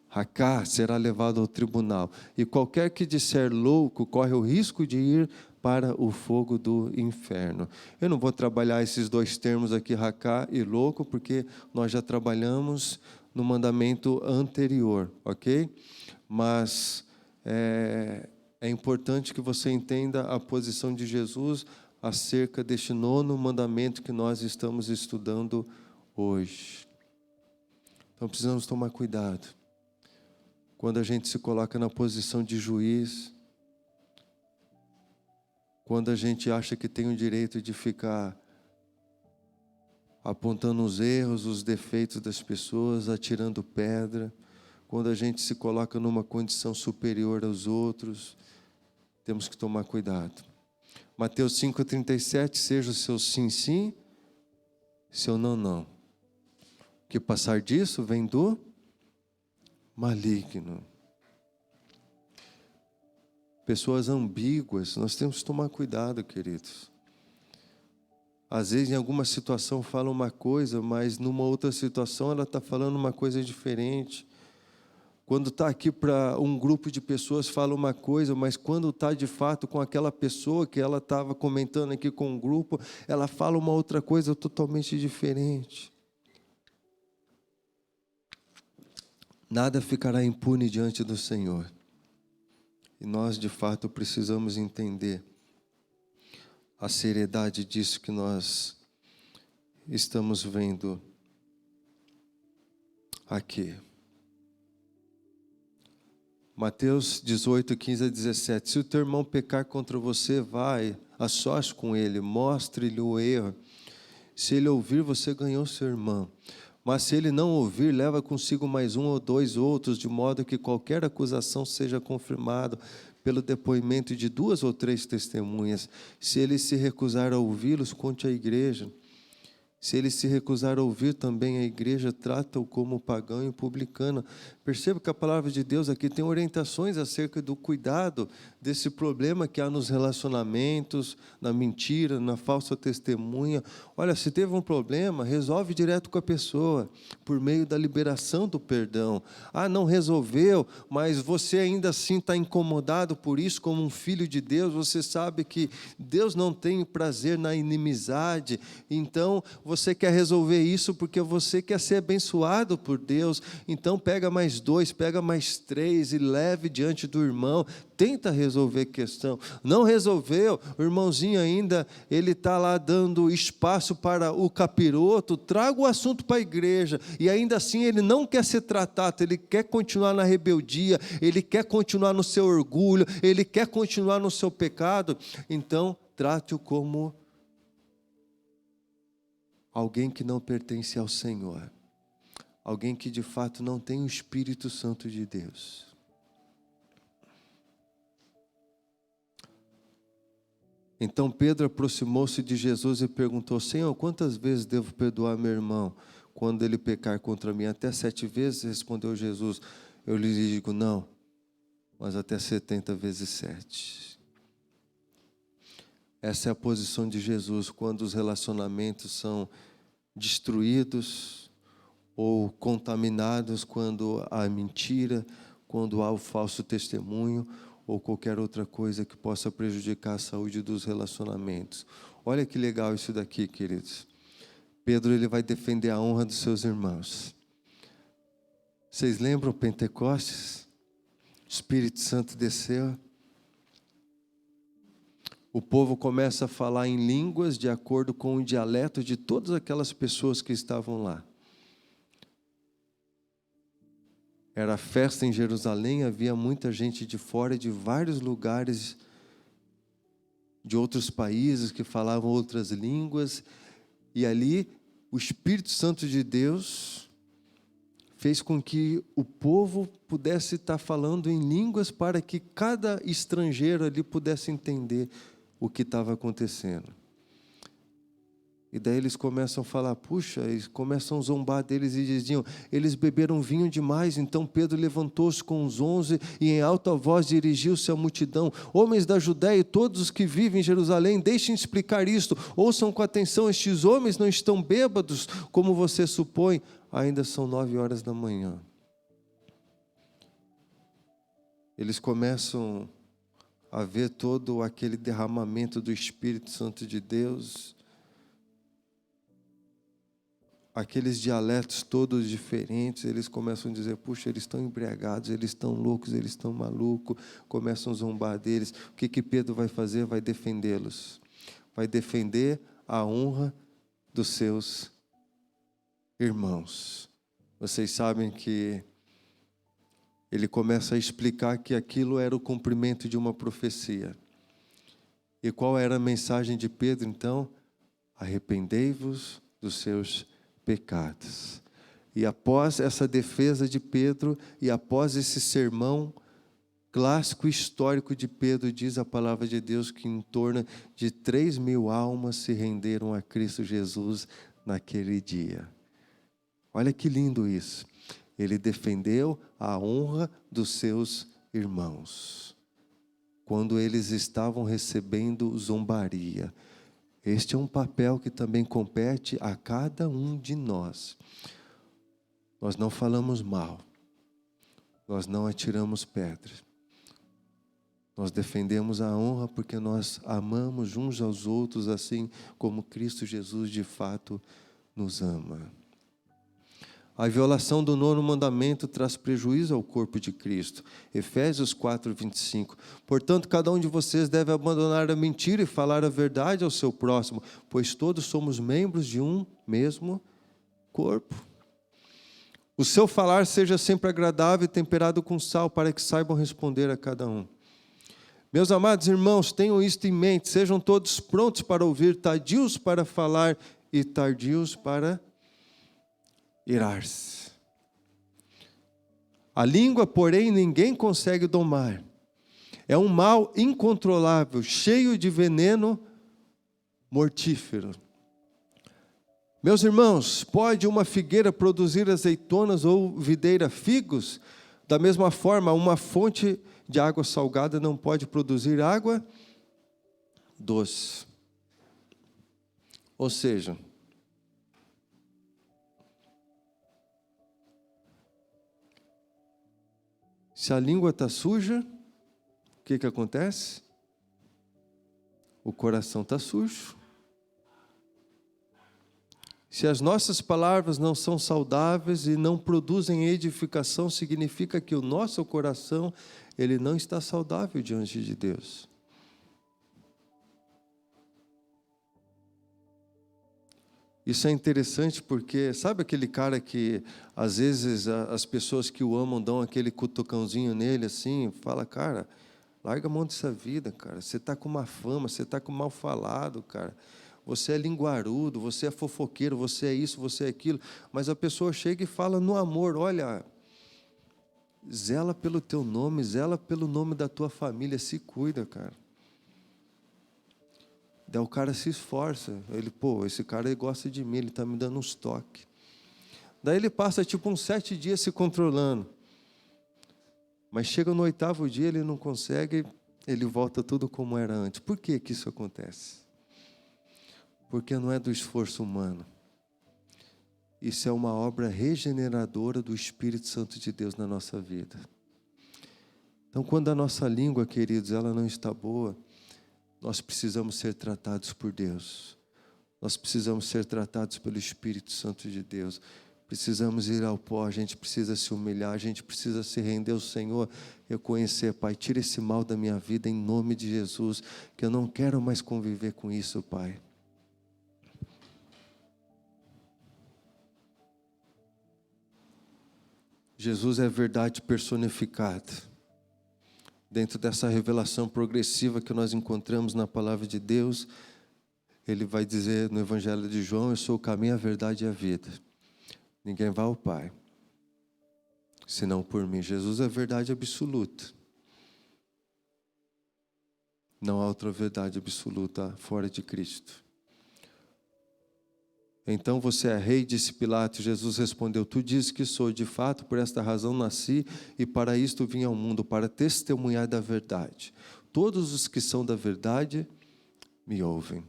racá, será levado ao tribunal. E qualquer que disser louco corre o risco de ir para o fogo do inferno. Eu não vou trabalhar esses dois termos aqui, racá e louco, porque nós já trabalhamos no mandamento anterior, ok? Mas é importante que você entenda a posição de Jesus acerca deste nono mandamento que nós estamos estudando hoje. Então precisamos tomar cuidado quando a gente se coloca na posição de juiz, quando a gente acha que tem o direito de ficar apontando os erros, os defeitos das pessoas, atirando pedra, quando a gente se coloca numa condição superior aos outros, temos que tomar cuidado. Mateus 5,37, seja o seu sim, sim, seu não, não. Que passar disso vem do maligno. Pessoas ambíguas, nós temos que tomar cuidado, queridos. Às vezes, em alguma situação, fala uma coisa, mas numa outra situação, ela está falando uma coisa diferente. Quando está aqui para um grupo de pessoas, fala uma coisa, mas quando está de fato com aquela pessoa que ela estava comentando aqui com um grupo, ela fala uma outra coisa totalmente diferente. Nada ficará impune diante do Senhor. E nós, de fato, precisamos entender a seriedade disso que nós estamos vendo aqui. Mateus 18, 15 a 17. Se o teu irmão pecar contra você, vai a sós com ele, mostre-lhe o erro. Se ele ouvir, você ganhou seu irmão. Mas se ele não ouvir, leva consigo mais um ou dois outros, de modo que qualquer acusação seja confirmada pelo depoimento de 2 ou 3 testemunhas. Se ele se recusar a ouvi-los, conte à igreja. Se ele se recusar a ouvir também a igreja, trata-o como pagão e publicano. Perceba que a palavra de Deus aqui tem orientações acerca do cuidado desse problema que há nos relacionamentos, na mentira, na falsa testemunha. Olha, se teve um problema, resolve direto com a pessoa, por meio da liberação do perdão. Ah, não resolveu, mas você ainda assim está incomodado por isso, como um filho de Deus. Você sabe que Deus não tem prazer na inimizade, então você quer resolver isso porque você quer ser abençoado por Deus. Então pega mais 2, pega mais 3 e leve diante do irmão. Tenta resolver a questão. Não resolveu, o irmãozinho ainda, ele está lá dando espaço para o capiroto. Traga o assunto para a igreja. E ainda assim ele não quer ser tratado, ele quer continuar na rebeldia, ele quer continuar no seu orgulho, ele quer continuar no seu pecado. Então trate-o como alguém que não pertence ao Senhor. Alguém que de fato não tem o Espírito Santo de Deus. Então Pedro aproximou-se de Jesus e perguntou: Senhor, quantas vezes devo perdoar meu irmão quando ele pecar contra mim? Até 7 vezes, respondeu Jesus. Eu lhe digo, não, mas até 70 vezes 7. Essa é a posição de Jesus quando os relacionamentos são destruídos ou contaminados, quando há mentira, quando há o falso testemunho ou qualquer outra coisa que possa prejudicar a saúde dos relacionamentos. Olha que legal isso daqui, queridos. Pedro, ele vai defender a honra dos seus irmãos. Vocês lembram Pentecostes? O Espírito Santo desceu. O povo começa a falar em línguas de acordo com o dialeto de todas aquelas pessoas que estavam lá. Era festa em Jerusalém, havia muita gente de fora, de vários lugares, de outros países que falavam outras línguas. E ali, o Espírito Santo de Deus fez com que o povo pudesse estar falando em línguas para que cada estrangeiro ali pudesse entender o que estava acontecendo. E daí eles começam a falar, puxa, eles começam a zombar deles e diziam, eles beberam vinho demais. Então Pedro levantou-se com os 11 e em alta voz dirigiu-se à multidão: homens da Judéia e todos os que vivem em Jerusalém, deixem explicar isto, ouçam com atenção, estes homens não estão bêbados, como você supõe, ainda são 9 horas da manhã. Eles começam a ver todo aquele derramamento do Espírito Santo de Deus, aqueles dialetos todos diferentes. Eles começam a dizer, puxa, eles estão embriagados, eles estão loucos, eles estão malucos, começam a zombar deles. O que Pedro vai fazer? Vai defendê-los, vai defender a honra dos seus irmãos. Vocês sabem que ele começa a explicar que aquilo era o cumprimento de uma profecia. E qual era a mensagem de Pedro então? Arrependei-vos dos seus pecados. E após essa defesa de Pedro, e após esse sermão clássico histórico de Pedro, diz a palavra de Deus que em torno de 3.000 almas se renderam a Cristo Jesus naquele dia. Olha que lindo isso. Ele defendeu a honra dos seus irmãos, quando eles estavam recebendo zombaria. Este é um papel que também compete a cada um de nós. Nós não falamos mal, nós não atiramos pedras. Nós defendemos a honra porque nós amamos uns aos outros, assim como Cristo Jesus de fato nos ama. A violação do 9º mandamento traz prejuízo ao corpo de Cristo. Efésios 4, 25. Portanto, cada um de vocês deve abandonar a mentira e falar a verdade ao seu próximo, pois todos somos membros de um mesmo corpo. O seu falar seja sempre agradável e temperado com sal, para que saibam responder a cada um. Meus amados irmãos, tenham isto em mente, sejam todos prontos para ouvir, tardios para falar e tardios para irar-se. A língua, porém, ninguém consegue domar. É um mal incontrolável, cheio de veneno mortífero. Meus irmãos, pode uma figueira produzir azeitonas ou videira figos? Da mesma forma, uma fonte de água salgada não pode produzir água doce. Ou seja, se a língua está suja, o que acontece? O coração está sujo. Se as nossas palavras não são saudáveis e não produzem edificação, significa que o nosso coração, ele não está saudável diante de Deus. Isso é interessante porque, sabe aquele cara que, às vezes, as pessoas que o amam dão aquele cutucãozinho nele, assim, fala, cara, larga a mão dessa vida, cara, você está com má fama, você está com mal falado, cara. Você é linguarudo, você é fofoqueiro, você é isso, você é aquilo. Mas a pessoa chega e fala no amor, olha, zela pelo teu nome, zela pelo nome da tua família, se cuida, cara. Daí o cara se esforça, ele, esse cara ele gosta de mim, ele está me dando uns toques. Daí ele passa tipo uns 7 dias se controlando. Mas chega no 8º dia, ele não consegue, ele volta tudo como era antes. Por que isso acontece? Porque não é do esforço humano. Isso é uma obra regeneradora do Espírito Santo de Deus na nossa vida. Então, quando a nossa língua, queridos, ela não está boa, nós precisamos ser tratados por Deus. Nós precisamos ser tratados pelo Espírito Santo de Deus. Precisamos ir ao pó, a gente precisa se humilhar, a gente precisa se render ao Senhor, reconhecer, Pai, tira esse mal da minha vida em nome de Jesus, que eu não quero mais conviver com isso, Pai. Jesus é a verdade personificada. Dentro dessa revelação progressiva que nós encontramos na palavra de Deus, ele vai dizer no Evangelho de João, eu sou o caminho, a verdade e a vida. Ninguém vai ao Pai, senão por mim. Jesus é a verdade absoluta. Não há outra verdade absoluta fora de Cristo. Então você é rei, disse Pilatos. Jesus respondeu, tu dizes que sou, de fato, por esta razão nasci e para isto vim ao mundo, para testemunhar da verdade. Todos os que são da verdade me ouvem.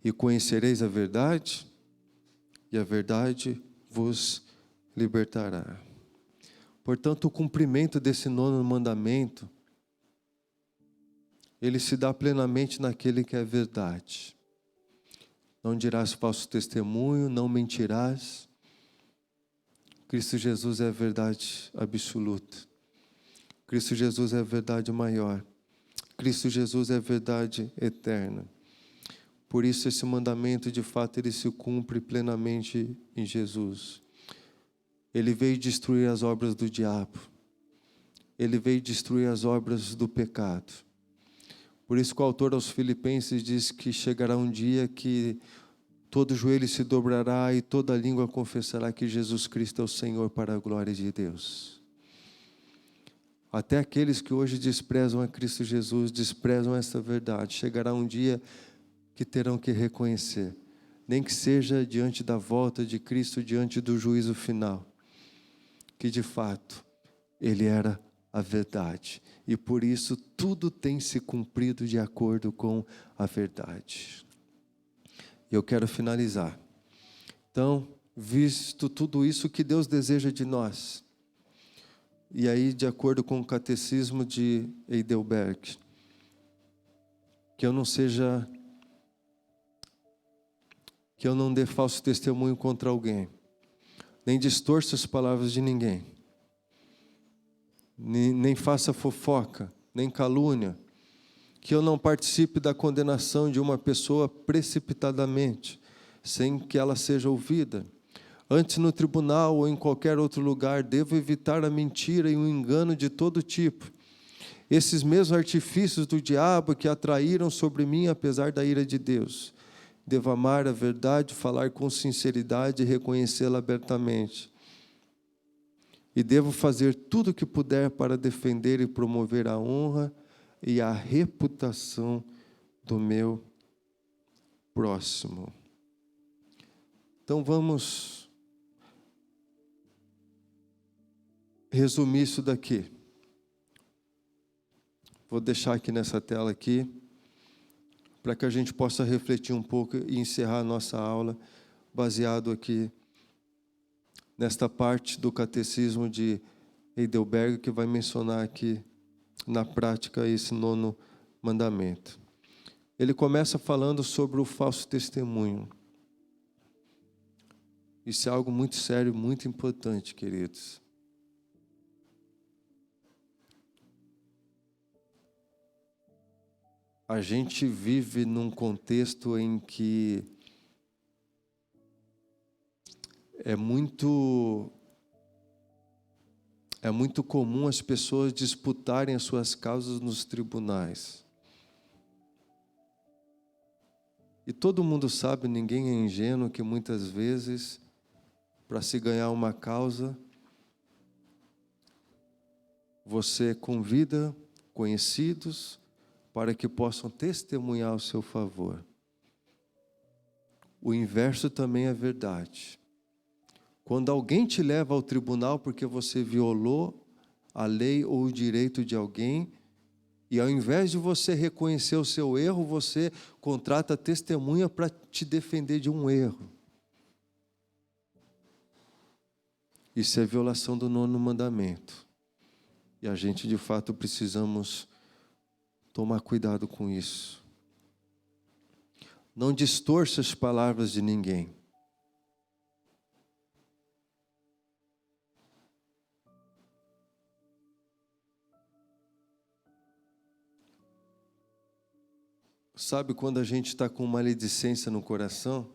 E conhecereis a verdade, e a verdade vos libertará. Portanto, o cumprimento desse 9º mandamento, ele se dá plenamente naquele que é verdade. Não dirás falso testemunho, não mentirás. Cristo Jesus é a verdade absoluta. Cristo Jesus é a verdade maior. Cristo Jesus é a verdade eterna. Por isso esse mandamento, de fato, ele se cumpre plenamente em Jesus. Ele veio destruir as obras do diabo. Ele veio destruir as obras do pecado. Por isso que o autor aos Filipenses diz que chegará um dia que todo joelho se dobrará e toda língua confessará que Jesus Cristo é o Senhor, para a glória de Deus. Até aqueles que hoje desprezam a Cristo Jesus, desprezam essa verdade, chegará um dia que terão que reconhecer, nem que seja diante da volta de Cristo, diante do juízo final, que de fato Ele era a verdade. E por isso tudo tem se cumprido de acordo com a verdade. E eu quero finalizar. Então, visto tudo isso que Deus deseja de nós, e aí de acordo com o catecismo de Heidelberg, que eu não dê falso testemunho contra alguém, nem distorça as palavras de ninguém, nem faça fofoca, nem calúnia, que eu não participe da condenação de uma pessoa precipitadamente, sem que ela seja ouvida. Antes, no tribunal ou em qualquer outro lugar, devo evitar a mentira e o engano de todo tipo. Esses mesmos artifícios do diabo que atraíram sobre mim, apesar da ira de Deus. Devo amar a verdade, falar com sinceridade e reconhecê-la abertamente. E devo fazer tudo o que puder para defender e promover a honra e a reputação do meu próximo. Então vamos resumir isso daqui. Vou deixar aqui nessa tela aqui, para que a gente possa refletir um pouco e encerrar a nossa aula, baseado aqui nesta parte do Catecismo de Heidelberg, que vai mencionar aqui, na prática, esse 9º mandamento. Ele começa falando sobre o falso testemunho. Isso é algo muito sério, muito importante, queridos. A gente vive num contexto em que é muito comum as pessoas disputarem as suas causas nos tribunais. E todo mundo sabe, ninguém é ingênuo, que muitas vezes, para se ganhar uma causa, você convida conhecidos para que possam testemunhar ao seu favor. O inverso também é verdade. Quando alguém te leva ao tribunal porque você violou a lei ou o direito de alguém, e ao invés de você reconhecer o seu erro, você contrata testemunha para te defender de um erro. Isso é violação do 9º mandamento. E a gente, de fato, precisamos tomar cuidado com isso. Não distorça as palavras de ninguém. Sabe quando a gente está com maledicência no coração?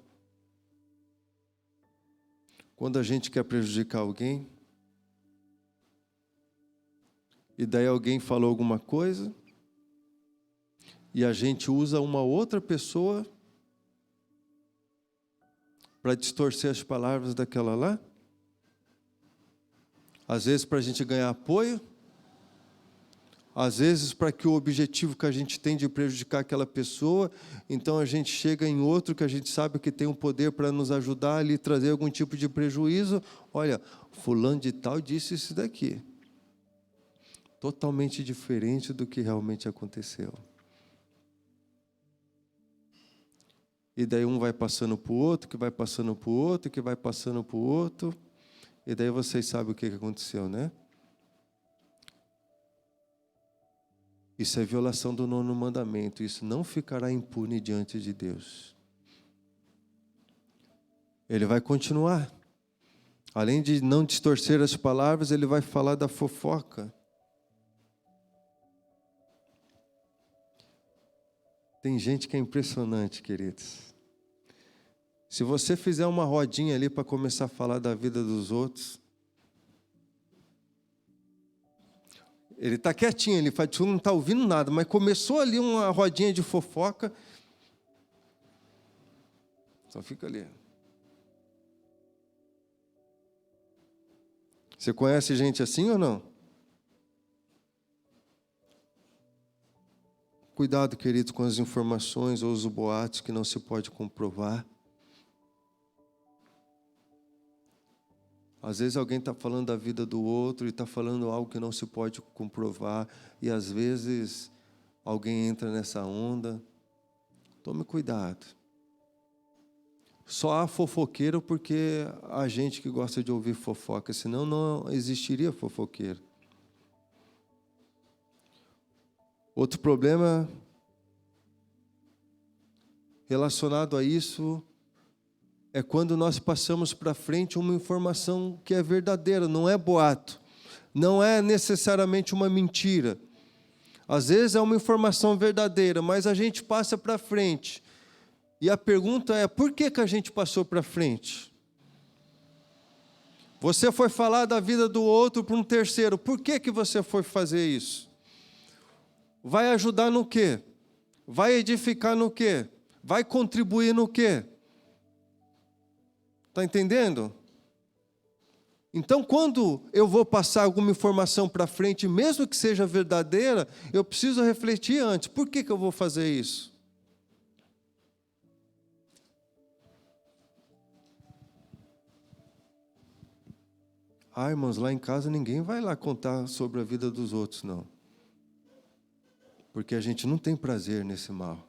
Quando a gente quer prejudicar alguém? E daí alguém falou alguma coisa? E a gente usa uma outra pessoa para distorcer as palavras daquela lá? Às vezes para a gente ganhar apoio, às vezes para que o objetivo que a gente tem de prejudicar aquela pessoa, então a gente chega em outro que a gente sabe que tem um poder para nos ajudar ali, trazer algum tipo de prejuízo. Olha, fulano de tal disse isso daqui. Totalmente diferente do que realmente aconteceu. E daí um vai passando para o outro, que vai passando para o outro, que vai passando para o outro. E daí vocês sabem o que aconteceu, né? Isso é violação do 9º mandamento. Isso não ficará impune diante de Deus. Ele vai continuar. Além de não distorcer as palavras, ele vai falar da fofoca. Tem gente que é impressionante, queridos. Se você fizer uma rodinha ali para começar a falar da vida dos outros, ele está quietinho, ele faz, não está ouvindo nada, mas começou ali uma rodinha de fofoca, só fica ali. Você conhece gente assim ou não? Cuidado, queridos, com as informações ou os boatos que não se pode comprovar. Às vezes alguém está falando da vida do outro e está falando algo que não se pode comprovar. E às vezes alguém entra nessa onda. Tome cuidado. Só há fofoqueiro porque há gente que gosta de ouvir fofoca, senão não existiria fofoqueiro. Outro problema relacionado a isso é quando nós passamos para frente uma informação que é verdadeira, não é boato, não é necessariamente uma mentira. Às vezes é uma informação verdadeira, mas a gente passa para frente. E a pergunta é, por que a gente passou para frente? Você foi falar da vida do outro para um terceiro, por que você foi fazer isso? Vai ajudar no quê? Vai edificar no quê? Vai contribuir no quê? Está entendendo? Então, quando eu vou passar alguma informação para frente, mesmo que seja verdadeira, eu preciso refletir antes. Por que eu vou fazer isso? Irmãos, lá em casa ninguém vai lá contar sobre a vida dos outros, não. Porque a gente não tem prazer nesse mal.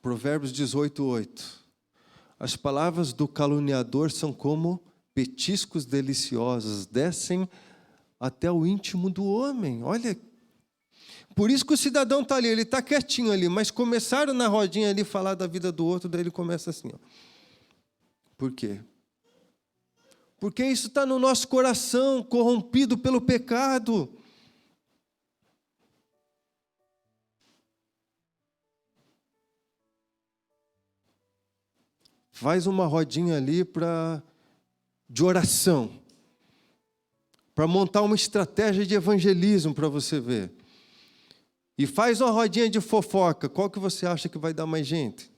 Provérbios 18:8. As palavras do caluniador são como petiscos deliciosos, descem até o íntimo do homem. Olha, por isso que o cidadão está ali, ele está quietinho ali, mas começaram na rodinha ali falar da vida do outro, daí ele começa assim. Ó. Por quê? Porque isso está no nosso coração, corrompido pelo pecado. Faz uma rodinha ali de oração, para montar uma estratégia de evangelismo para você ver. E faz uma rodinha de fofoca. Qual que você acha que vai dar mais gente?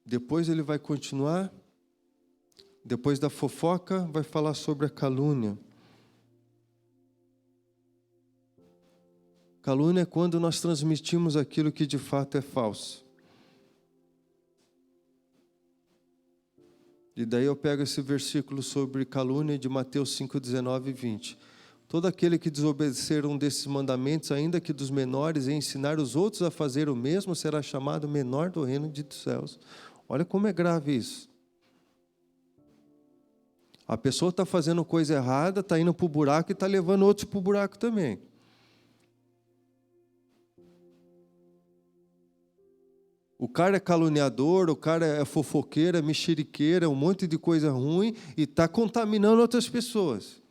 Depois ele vai continuar. Depois da fofoca, vai falar sobre a calúnia. Calúnia é quando nós transmitimos aquilo que de fato é falso. E daí eu pego esse versículo sobre calúnia de Mateus 5:19 e 20. Todo aquele que desobedecer um desses mandamentos, ainda que dos menores, e ensinar os outros a fazer o mesmo, será chamado menor do reino dos céus. Olha como é grave isso. A pessoa está fazendo coisa errada, está indo para o buraco e está levando outros para o buraco também. O cara é caluniador, o cara é fofoqueiro, é mexeriqueiro, é um monte de coisa ruim e está contaminando outras pessoas.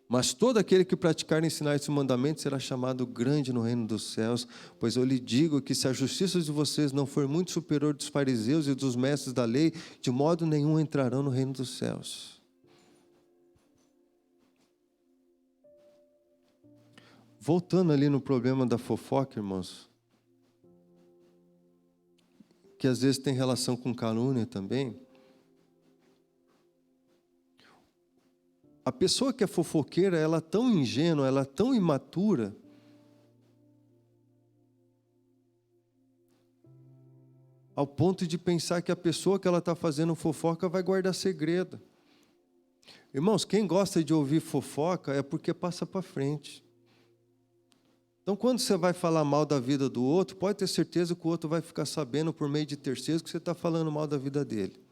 Mas todo aquele que praticar e ensinar esse mandamento será chamado grande no reino dos céus, pois eu lhe digo que se a justiça de vocês não for muito superior dos fariseus e dos mestres da lei, de modo nenhum entrarão no reino dos céus. Voltando ali no problema da fofoca, irmãos, que às vezes tem relação com calúnia também. A pessoa que é fofoqueira, ela é tão ingênua, ela é tão imatura, ao ponto de pensar que a pessoa que ela está fazendo fofoca vai guardar segredo. Irmãos, quem gosta de ouvir fofoca é porque passa para frente. Então, quando você vai falar mal da vida do outro, pode ter certeza que o outro vai ficar sabendo por meio de terceiros que você está falando mal da vida dele.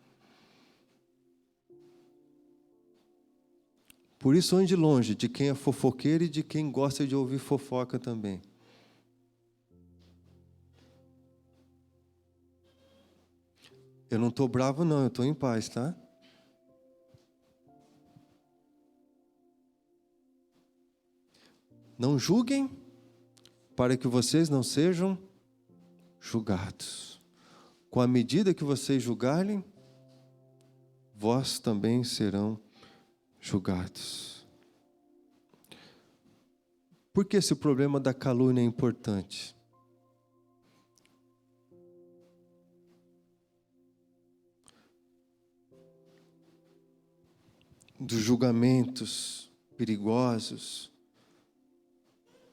Por isso, ande longe de quem é fofoqueiro e de quem gosta de ouvir fofoca também. Eu não estou bravo, não, eu estou em paz, tá? Não julguem, para que vocês não sejam julgados. Com a medida que vocês julgarem, vós também serão julgados. Por que esse problema da calúnia é importante? Dos julgamentos perigosos.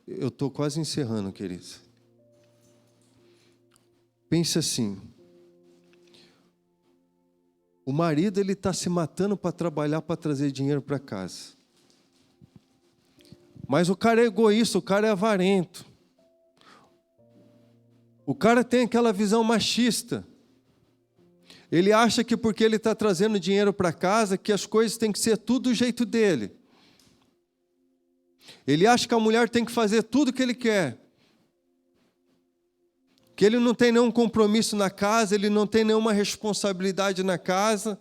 Eu estou quase encerrando, queridos. Pense assim. O marido ele está se matando para trabalhar, para trazer dinheiro para casa. Mas o cara é egoísta, o cara é avarento. O cara tem aquela visão machista. Ele acha que porque ele está trazendo dinheiro para casa, que as coisas têm que ser tudo do jeito dele. Ele acha que a mulher tem que fazer tudo o que ele quer. Que ele não tem nenhum compromisso na casa, ele não tem nenhuma responsabilidade na casa.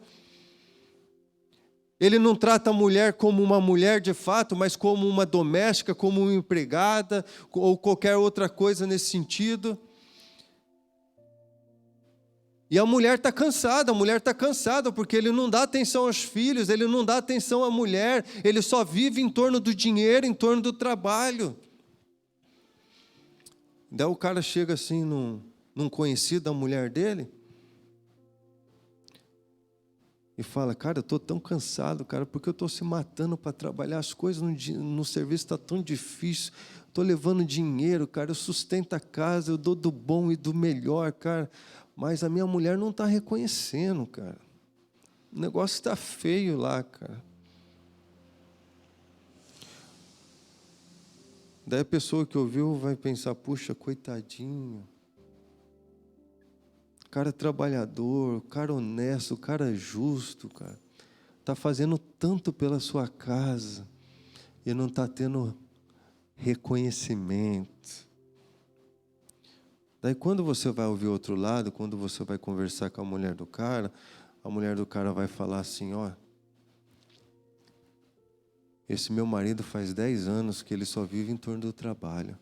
Ele não trata a mulher como uma mulher de fato, mas como uma doméstica, como uma empregada, ou qualquer outra coisa nesse sentido. E a mulher está cansada, porque ele não dá atenção aos filhos, ele não dá atenção à mulher, ele só vive em torno do dinheiro, em torno do trabalho. Daí o cara chega assim num conhecido da mulher dele e fala, cara, eu estou tão cansado, cara, porque eu estou se matando para trabalhar, as coisas no serviço estão tão difícil, estou levando dinheiro, cara, eu sustento a casa, eu dou do bom e do melhor, cara, mas a minha mulher não está reconhecendo, cara. O negócio está feio lá, cara. Daí a pessoa que ouviu vai pensar, puxa, coitadinho. Cara trabalhador, cara honesto, cara justo, cara. Está fazendo tanto pela sua casa e não está tendo reconhecimento. Daí quando você vai ouvir outro lado, quando você vai conversar com a mulher do cara vai falar assim, ó, esse meu marido faz 10 anos que ele só vive em torno do trabalho.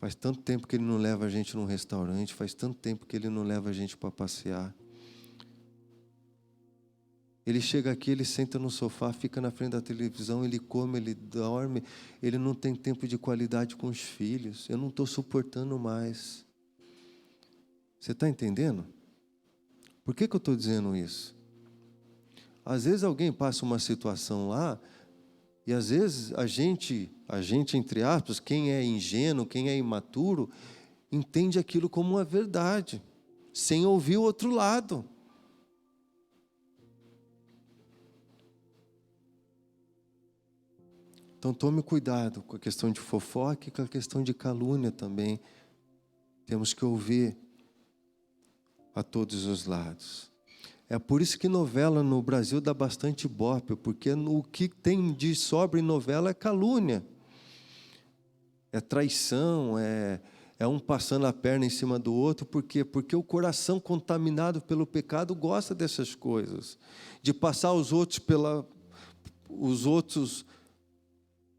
Faz tanto tempo que ele não leva a gente num restaurante, faz tanto tempo que ele não leva a gente para passear. Ele chega aqui, ele senta no sofá, fica na frente da televisão, ele come, ele dorme, ele não tem tempo de qualidade com os filhos. Eu não estou suportando mais. Você está entendendo? Por que eu estou dizendo isso? Às vezes alguém passa uma situação lá, e às vezes a gente, entre aspas, quem é ingênuo, quem é imaturo, entende aquilo como uma verdade, sem ouvir o outro lado. Então tome cuidado com a questão de fofoca e com a questão de calúnia também. Temos que ouvir a todos os lados. É por isso que novela no Brasil dá bastante ibope, porque o que tem de sobra em novela é calúnia. É traição, é um passando a perna em cima do outro. Por quê? Porque o coração contaminado pelo pecado gosta dessas coisas. De passar os outros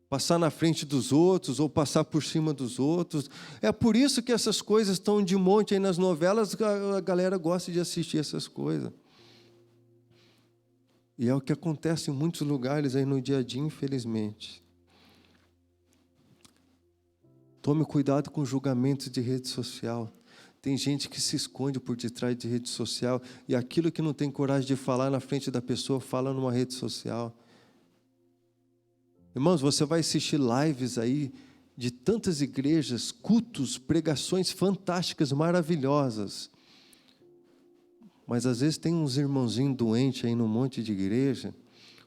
passar na frente dos outros ou passar por cima dos outros. É por isso que essas coisas estão de monte aí nas novelas, a galera gosta de assistir essas coisas. E é o que acontece em muitos lugares aí no dia a dia, infelizmente. Tome cuidado com julgamentos de rede social. Tem gente que se esconde por detrás de rede social e aquilo que não tem coragem de falar na frente da pessoa, fala numa rede social. Irmãos, você vai assistir lives aí de tantas igrejas, cultos, pregações fantásticas, maravilhosas. Mas às vezes tem uns irmãozinhos doentes aí num monte de igreja,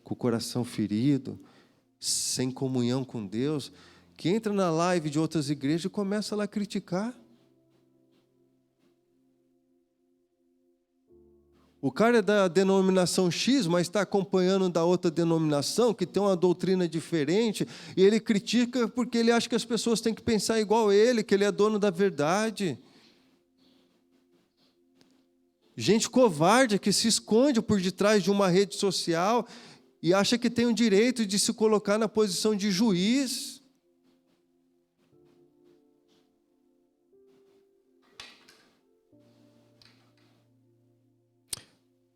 com o coração ferido, sem comunhão com Deus, que entra na live de outras igrejas e começa lá a criticar. O cara é da denominação X, mas está acompanhando da outra denominação, que tem uma doutrina diferente, e ele critica porque ele acha que as pessoas têm que pensar igual a ele, que ele é dono da verdade. Gente covarde que se esconde por detrás de uma rede social e acha que tem o direito de se colocar na posição de juiz.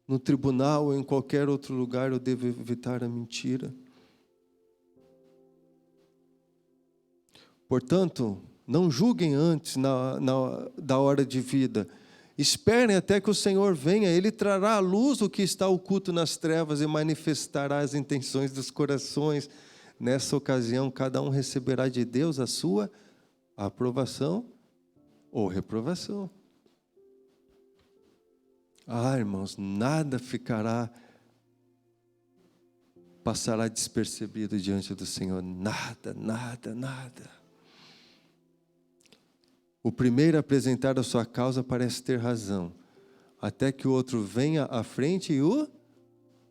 No tribunal ou em qualquer outro lugar eu devo evitar a mentira. Portanto, não julguem antes da hora de vida. Esperem até que o Senhor venha. Ele trará à luz o que está oculto nas trevas e manifestará as intenções dos corações. Nessa ocasião, cada um receberá de Deus a sua aprovação ou reprovação. Irmãos, nada passará despercebido diante do Senhor. Nada, nada, nada. O primeiro a apresentar a sua causa parece ter razão, até que o outro venha à frente e o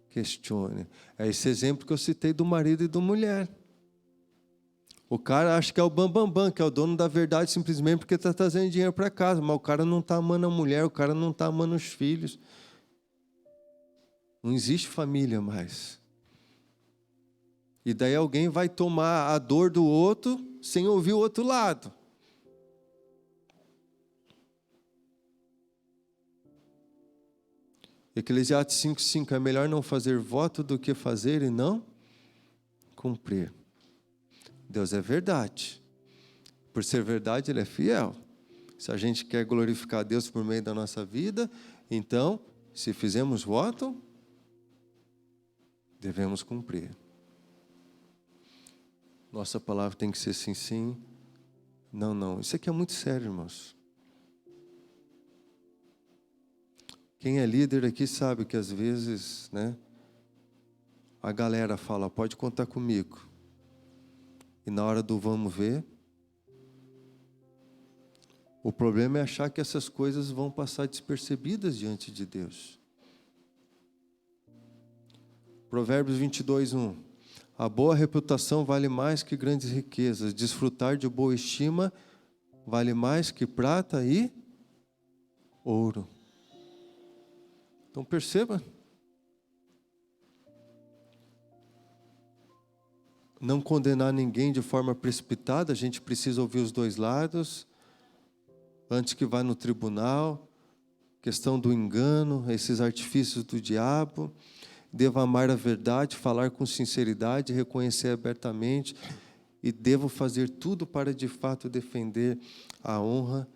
questione. É esse exemplo que eu citei do marido e da mulher. O cara acha que é o bambambam, que é o dono da verdade simplesmente porque está trazendo dinheiro para casa, mas o cara não está amando a mulher, o cara não está amando os filhos. Não existe família mais. E daí alguém vai tomar a dor do outro sem ouvir o outro lado. Eclesiastes 5:5, é melhor não fazer voto do que fazer e não cumprir. Deus é verdade. Por ser verdade, Ele é fiel. Se a gente quer glorificar a Deus por meio da nossa vida, então, se fizemos voto, devemos cumprir. Nossa palavra tem que ser sim, sim, não, não. Isso aqui é muito sério, irmãos. Quem é líder aqui sabe que às vezes, né, a galera fala, pode contar comigo. E na hora do vamos ver, o problema é achar que essas coisas vão passar despercebidas diante de Deus. Provérbios 22:1. A boa reputação vale mais que grandes riquezas. Desfrutar de boa estima vale mais que prata e ouro. Então perceba. Não condenar ninguém de forma precipitada. A gente precisa ouvir os dois lados. Antes que vá no tribunal. Questão do engano, esses artifícios do diabo. Devo amar a verdade, falar com sinceridade, reconhecer abertamente e devo fazer tudo para de fato defender a honra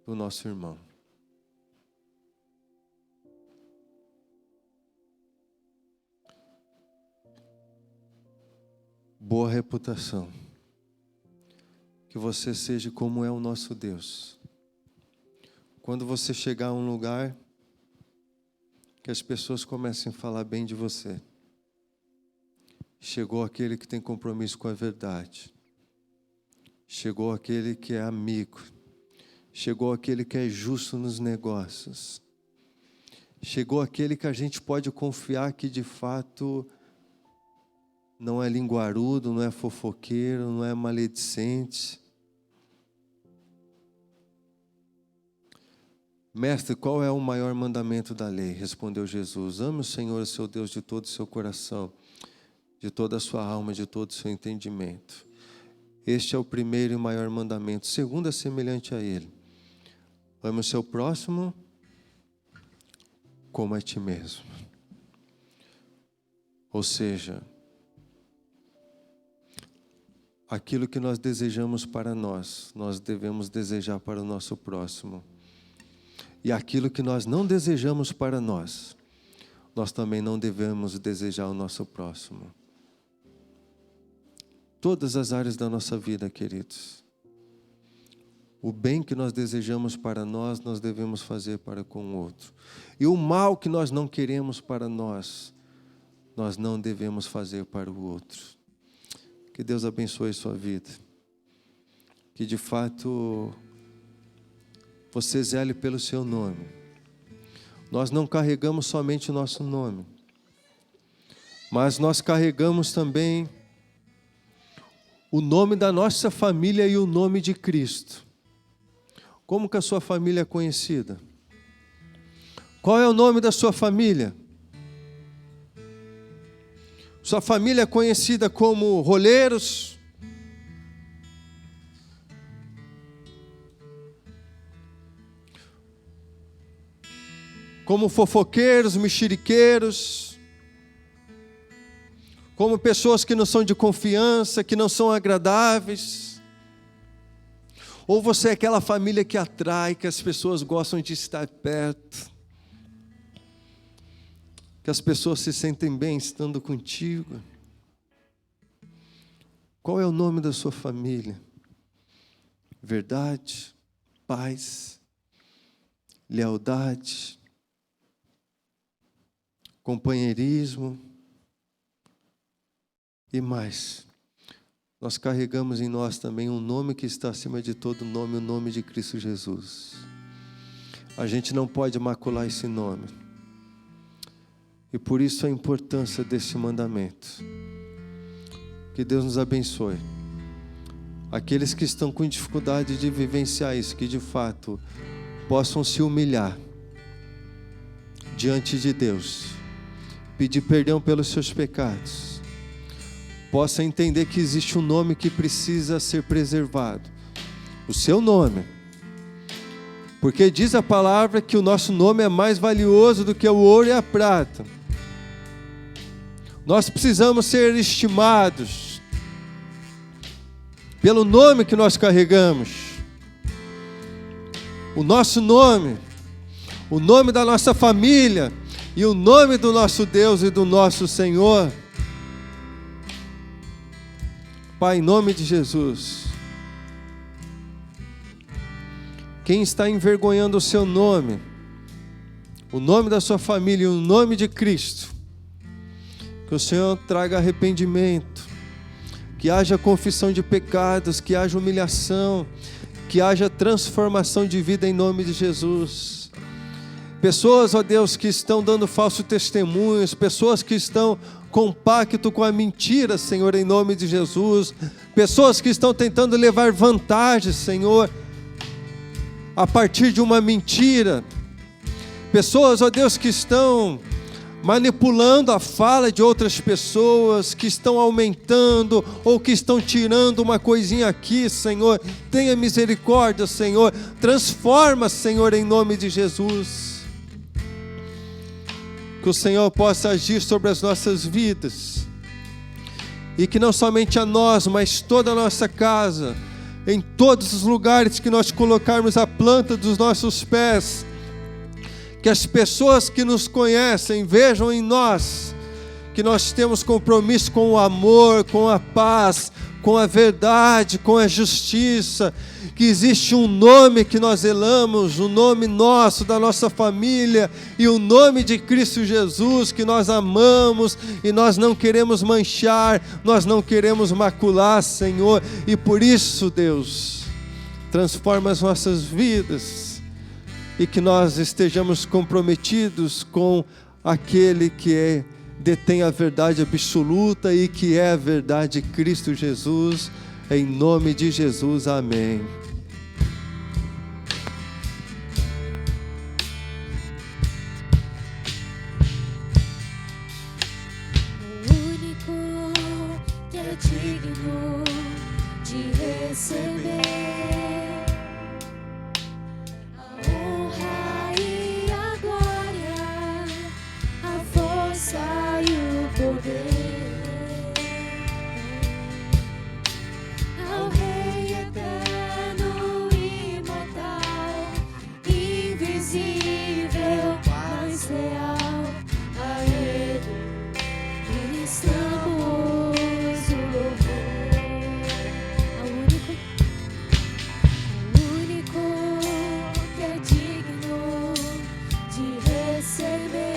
do nosso irmão. Boa reputação. Que você seja como é o nosso Deus. Quando você chegar a um lugar, que as pessoas comecem a falar bem de você. Chegou aquele que tem compromisso com a verdade. Chegou aquele que é amigo. Chegou aquele que é justo nos negócios. Chegou aquele que a gente pode confiar que de fato não é linguarudo, não é fofoqueiro, não é maledicente. Mestre, qual é o maior mandamento da lei? Respondeu Jesus. Ame o Senhor, seu Deus, de todo o seu coração, de toda a sua alma, de todo o seu entendimento. Este é o primeiro e maior mandamento. O segundo é semelhante a ele. Ame o seu próximo como a ti mesmo. Ou seja, aquilo que nós desejamos para nós, nós devemos desejar para o nosso próximo. E aquilo que nós não desejamos para nós, nós também não devemos desejar ao nosso próximo. Todas as áreas da nossa vida, queridos. O bem que nós desejamos para nós, nós devemos fazer para com o outro. E o mal que nós não queremos para nós, nós não devemos fazer para o outro. Que Deus abençoe sua vida. Que de fato você zele pelo seu nome. Nós não carregamos somente o nosso nome, mas nós carregamos também o nome da nossa família e o nome de Cristo. Como que a sua família é conhecida? Qual é o nome da sua família? Sua família é conhecida como roleiros, como fofoqueiros, mexeriqueiros, como pessoas que não são de confiança, que não são agradáveis. Ou você é aquela família que atrai, que as pessoas gostam de estar perto, que as pessoas se sentem bem estando contigo. Qual é o nome da sua família? Verdade, paz, lealdade, companheirismo e mais. nós carregamos em nós também um nome que está acima de todo nome, o nome de Cristo Jesus. A gente não pode macular esse nome. E por isso a importância desse mandamento. Que Deus nos abençoe. Aqueles que estão com dificuldade de vivenciar isso, que de fato possam se humilhar diante de Deus, pedir perdão pelos seus pecados, possa entender que existe um nome que precisa ser preservado, o seu nome, porque diz a palavra que o nosso nome é mais valioso do que o ouro e a prata. Nós precisamos ser estimados pelo nome que nós carregamos, o nosso nome, o nome da nossa família e o nome do nosso Deus e do nosso Senhor. Pai, em nome de Jesus, quem está envergonhando o seu nome, o nome da sua família e o nome de Cristo, que o Senhor traga arrependimento, que haja confissão de pecados, que haja humilhação, que haja transformação de vida em nome de Jesus. Pessoas, ó Deus, que estão dando falsos testemunhos, pessoas que estão com pacto com a mentira, Senhor, em nome de Jesus, pessoas que estão tentando levar vantagem, Senhor, a partir de uma mentira, pessoas, ó Deus, que estão manipulando a fala de outras pessoas, que estão aumentando ou que estão tirando uma coisinha aqui, Senhor, tenha misericórdia, Senhor, transforma, Senhor, em nome de Jesus, que o Senhor possa agir sobre as nossas vidas, e que não somente a nós, mas toda a nossa casa, em todos os lugares que nós colocarmos a planta dos nossos pés, que as pessoas que nos conhecem vejam em nós que nós temos compromisso com o amor, com a paz, com a verdade, com a justiça, que existe um nome que nós zelamos, o nome nosso, da nossa família, e o nome de Cristo Jesus que nós amamos e nós não queremos manchar, nós não queremos macular, Senhor, e por isso, Deus, transforma as nossas vidas, e que nós estejamos comprometidos com aquele que detém a verdade absoluta e que é a verdade, Cristo Jesus, em nome de Jesus, amém. O único que é digno de receber ao Rei eterno, imortal, invisível, mais real, a Ele ministramos o louvor. O único que é digno de receber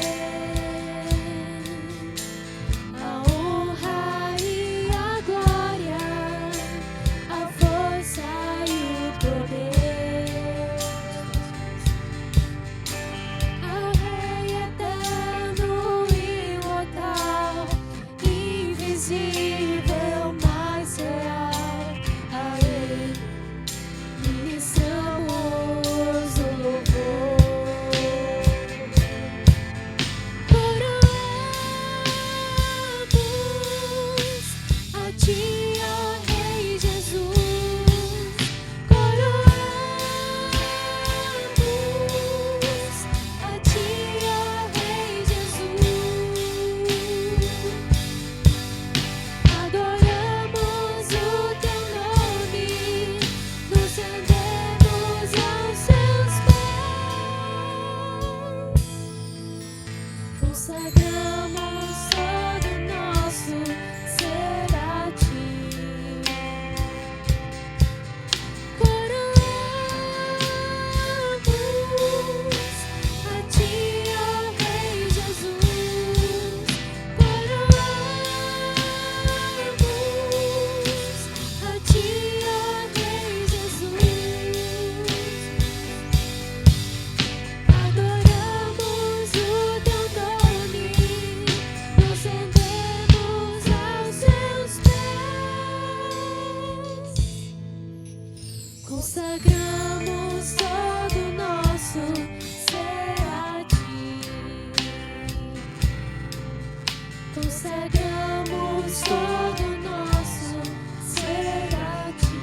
consagramos todo nosso ser a ti.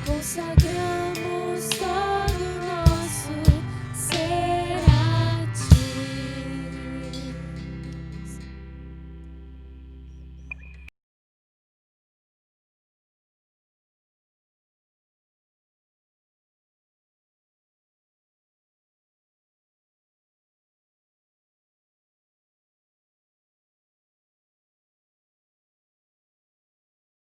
Consagramos